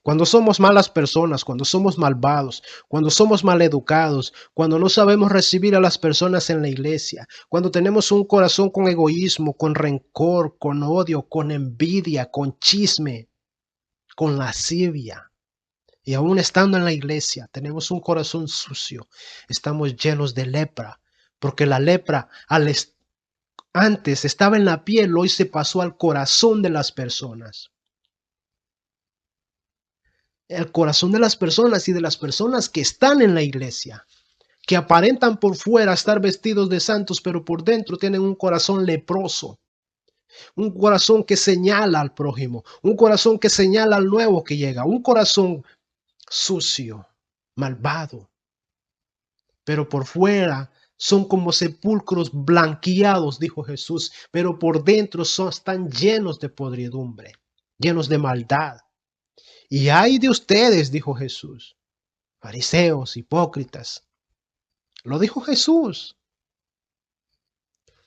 Cuando somos malas personas, cuando somos malvados, cuando somos maleducados, cuando no sabemos recibir a las personas en la iglesia, cuando tenemos un corazón con egoísmo, con rencor, con odio, con envidia, con chisme, con lascivia, y aún estando en la iglesia, tenemos un corazón sucio, estamos llenos de lepra, porque la lepra antes estaba en la piel, hoy se pasó al corazón de las personas. El corazón de las personas y de las personas que están en la iglesia, que aparentan por fuera estar vestidos de santos, pero por dentro tienen un corazón leproso, un corazón que señala al prójimo, un corazón que señala al nuevo que llega, un corazón sucio, malvado, pero por fuera son como sepulcros blanqueados, dijo Jesús, pero por dentro están llenos de podridumbre, llenos de maldad. Y ay de ustedes, dijo Jesús, fariseos, hipócritas. Lo dijo Jesús.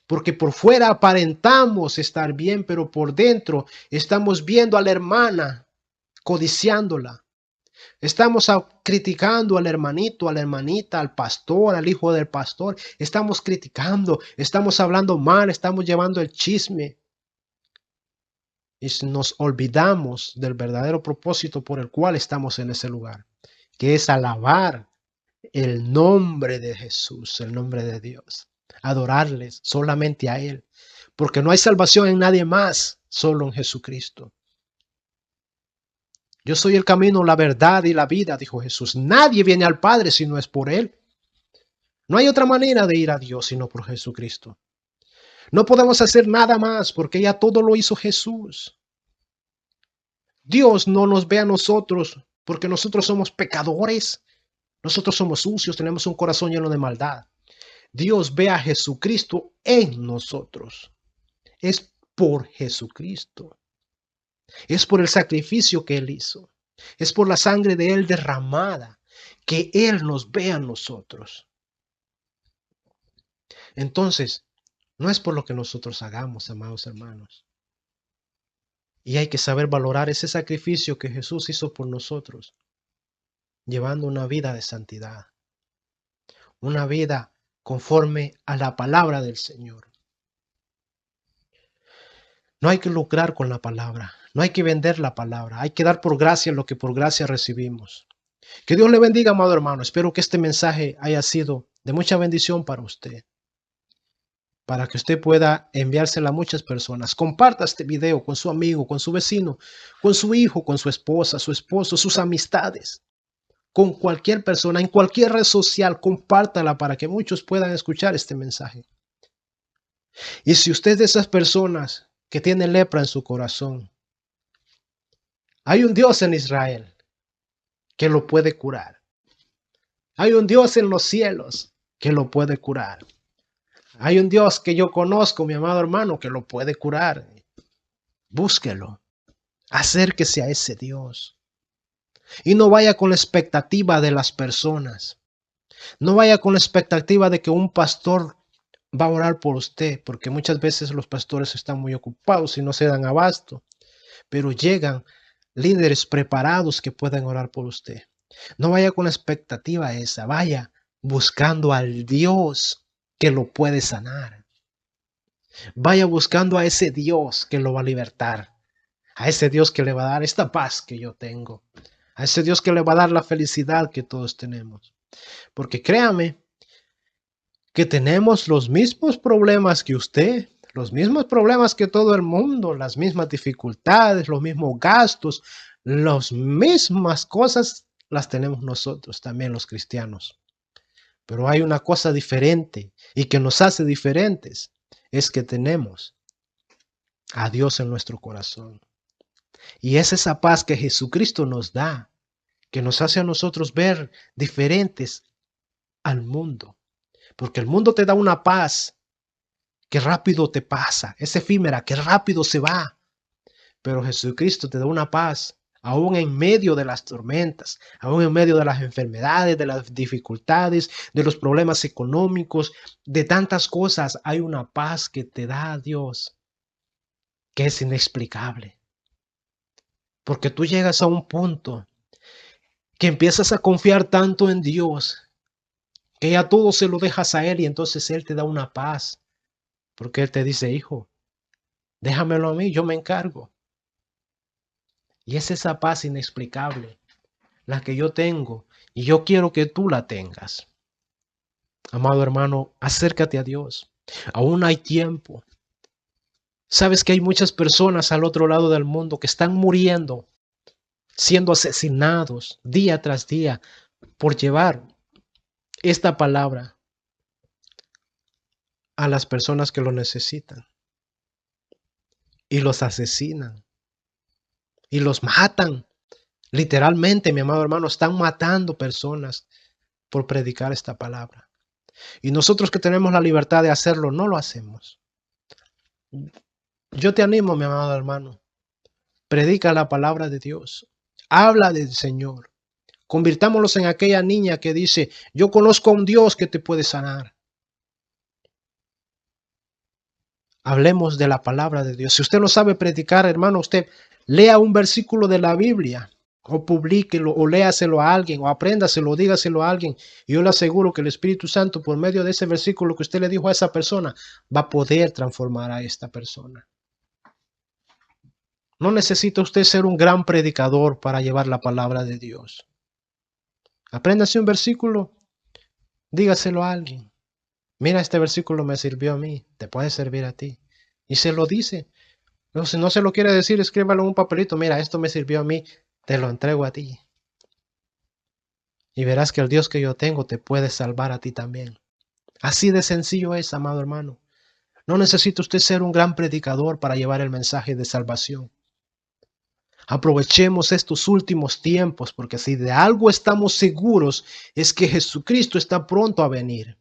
Porque por fuera aparentamos estar bien, pero por dentro estamos viendo a la hermana, codiciándola. Estamos criticando al hermanito, a la hermanita, al pastor, al hijo del pastor. Estamos criticando, estamos hablando mal, estamos llevando el chisme. Y nos olvidamos del verdadero propósito por el cual estamos en ese lugar, que es alabar el nombre de Jesús, el nombre de Dios. Adorarles solamente a Él, porque no hay salvación en nadie más, solo en Jesucristo. Yo soy el camino, la verdad y la vida, dijo Jesús. Nadie viene al Padre si no es por Él. No hay otra manera de ir a Dios sino por Jesucristo. No podemos hacer nada más porque ya todo lo hizo Jesús. Dios no nos ve a nosotros porque nosotros somos pecadores. Nosotros somos sucios, tenemos un corazón lleno de maldad. Dios ve a Jesucristo en nosotros. Es por Jesucristo. Es por el sacrificio que Él hizo. Es por la sangre de Él derramada que Él nos ve a nosotros. Entonces, no es por lo que nosotros hagamos, amados hermanos. Y hay que saber valorar ese sacrificio que Jesús hizo por nosotros, llevando una vida de santidad, una vida conforme a la palabra del Señor. No hay que lucrar con la palabra, no hay que vender la palabra, hay que dar por gracia lo que por gracia recibimos. Que Dios le bendiga, amado hermano. Espero que este mensaje haya sido de mucha bendición para usted, para que usted pueda enviársela a muchas personas. Comparta este video con su amigo, con su vecino, con su hijo, con su esposa, su esposo, sus amistades, con cualquier persona, en cualquier red social. Compártala para que muchos puedan escuchar este mensaje. Y si usted es de esas personas que tiene lepra en su corazón, hay un Dios en Israel que lo puede curar. Hay un Dios en los cielos que lo puede curar. Hay un Dios que yo conozco, mi amado hermano, que lo puede curar. Búsquelo. Acérquese a ese Dios. Y no vaya con la expectativa de las personas. No vaya con la expectativa de que un pastor va a orar por usted, porque muchas veces los pastores están muy ocupados y no se dan abasto. Pero llegan líderes preparados que pueden orar por usted. No vaya con la expectativa esa, vaya buscando al Dios que lo puede sanar. Vaya buscando a ese Dios que lo va a libertar, a ese Dios que le va a dar esta paz que yo tengo, a ese Dios que le va a dar la felicidad que todos tenemos. Porque créame que tenemos los mismos problemas que usted, los mismos problemas que todo el mundo, las mismas dificultades, los mismos gastos, las mismas cosas las tenemos nosotros, también los cristianos. Pero hay una cosa diferente y que nos hace diferentes, es que tenemos a Dios en nuestro corazón. Y es esa paz que Jesucristo nos da, que nos hace a nosotros ver diferentes al mundo. Porque el mundo te da una paz que rápido te pasa, es efímera, que rápido se va. Pero Jesucristo te da una paz, aún en medio de las tormentas, aún en medio de las enfermedades, de las dificultades, de los problemas económicos, de tantas cosas. Hay una paz que te da Dios, que es inexplicable. Porque tú llegas a un punto que empiezas a confiar tanto en Dios, que ya todo se lo dejas a Él y entonces Él te da una paz. Porque Él te dice, hijo, déjamelo a mí, yo me encargo. Y es esa paz inexplicable la que yo tengo y yo quiero que tú la tengas. Amado hermano, acércate a Dios. Aún hay tiempo. Sabes que hay muchas personas al otro lado del mundo que están muriendo, siendo asesinados día tras día por llevar esta palabra a las personas que lo necesitan. Y los asesinan. Y los matan. Literalmente, mi amado hermano, están matando personas por predicar esta palabra. Y nosotros que tenemos la libertad de hacerlo, no lo hacemos. Yo te animo, mi amado hermano. Predica la palabra de Dios. Habla del Señor. Convirtámonos en aquella niña que dice, yo conozco a un Dios que te puede sanar. Hablemos de la palabra de Dios. Si usted no sabe predicar, hermano, usted lea un versículo de la Biblia, o publíquelo, o léaselo a alguien, o apréndaselo, dígaselo a alguien. Y yo le aseguro que el Espíritu Santo, por medio de ese versículo que usted le dijo a esa persona, va a poder transformar a esta persona. No necesita usted ser un gran predicador para llevar la palabra de Dios. Apréndase un versículo, dígaselo a alguien. Mira, este versículo me sirvió a mí, te puede servir a ti. Y se lo dice. No, si no se lo quiere decir, escríbalo en un papelito. Mira, esto me sirvió a mí, te lo entrego a ti. Y verás que el Dios que yo tengo te puede salvar a ti también. Así de sencillo es, amado hermano. No necesita usted ser un gran predicador para llevar el mensaje de salvación. Aprovechemos estos últimos tiempos, porque si de algo estamos seguros es que Jesucristo está pronto a venir.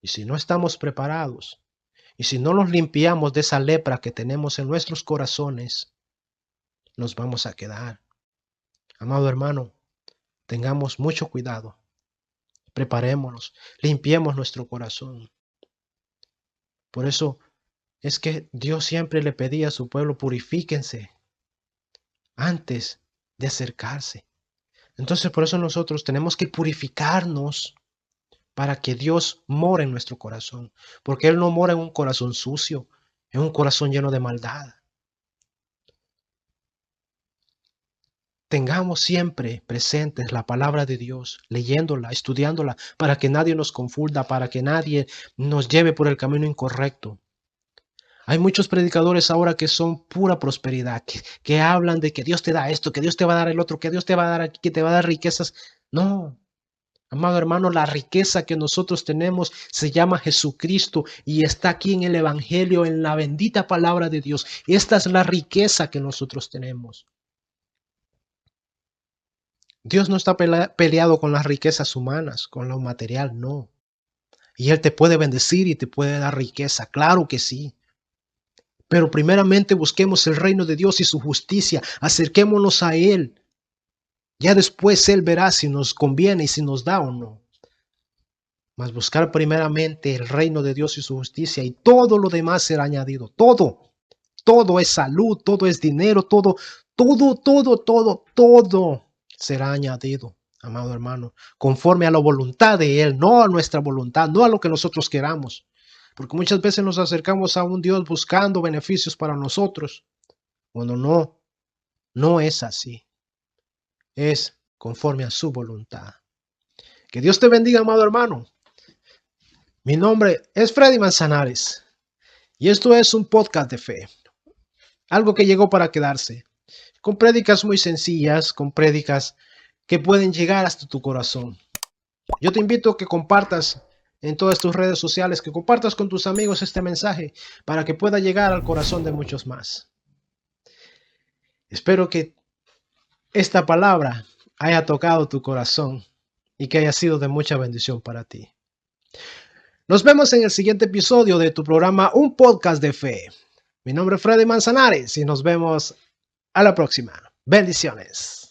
Y si no estamos preparados, y si no nos limpiamos de esa lepra que tenemos en nuestros corazones, nos vamos a quedar. Amado hermano, tengamos mucho cuidado. Preparémonos, limpiemos nuestro corazón. Por eso es que Dios siempre le pedía a su pueblo, purifíquense antes de acercarse. Entonces por eso nosotros tenemos que purificarnos para que Dios more en nuestro corazón. Porque Él no mora en un corazón sucio, en un corazón lleno de maldad. Tengamos siempre presentes la palabra de Dios, leyéndola, estudiándola, para que nadie nos confunda, para que nadie nos lleve por el camino incorrecto. Hay muchos predicadores ahora que son pura prosperidad, que hablan de que Dios te da esto, que Dios te va a dar el otro, que Dios te va a dar aquí, que te va a dar riquezas. No, amado hermano, la riqueza que nosotros tenemos se llama Jesucristo y está aquí en el Evangelio, en la bendita palabra de Dios. Esta es la riqueza que nosotros tenemos. Dios no está peleado con las riquezas humanas, con lo material, no. Y Él te puede bendecir y te puede dar riqueza, claro que sí. Pero primeramente busquemos el reino de Dios y su justicia, acerquémonos a Él. Ya después Él verá si nos conviene y si nos da o no. Mas buscar primeramente el reino de Dios y su justicia y todo lo demás será añadido. Todo es salud, todo es dinero, todo será añadido, amado hermano, conforme a la voluntad de Él, no a nuestra voluntad, no a lo que nosotros queramos. Porque muchas veces nos acercamos a un Dios buscando beneficios para nosotros, cuando no es así. Es conforme a su voluntad. Que Dios te bendiga, amado hermano. Mi nombre es Freddy Manzanares Y esto es un podcast de fe, algo que llegó para quedarse, con prédicas muy sencillas, con prédicas que pueden llegar hasta tu corazón. Yo te invito a que compartas en todas tus redes sociales, que compartas con tus amigos este mensaje para que pueda llegar al corazón de muchos más. Espero que esta palabra haya tocado tu corazón y que haya sido de mucha bendición para ti. Nos vemos en el siguiente episodio de tu programa Un Podcast de Fe. Mi nombre es Freddy Manzanares y nos vemos a la próxima. Bendiciones.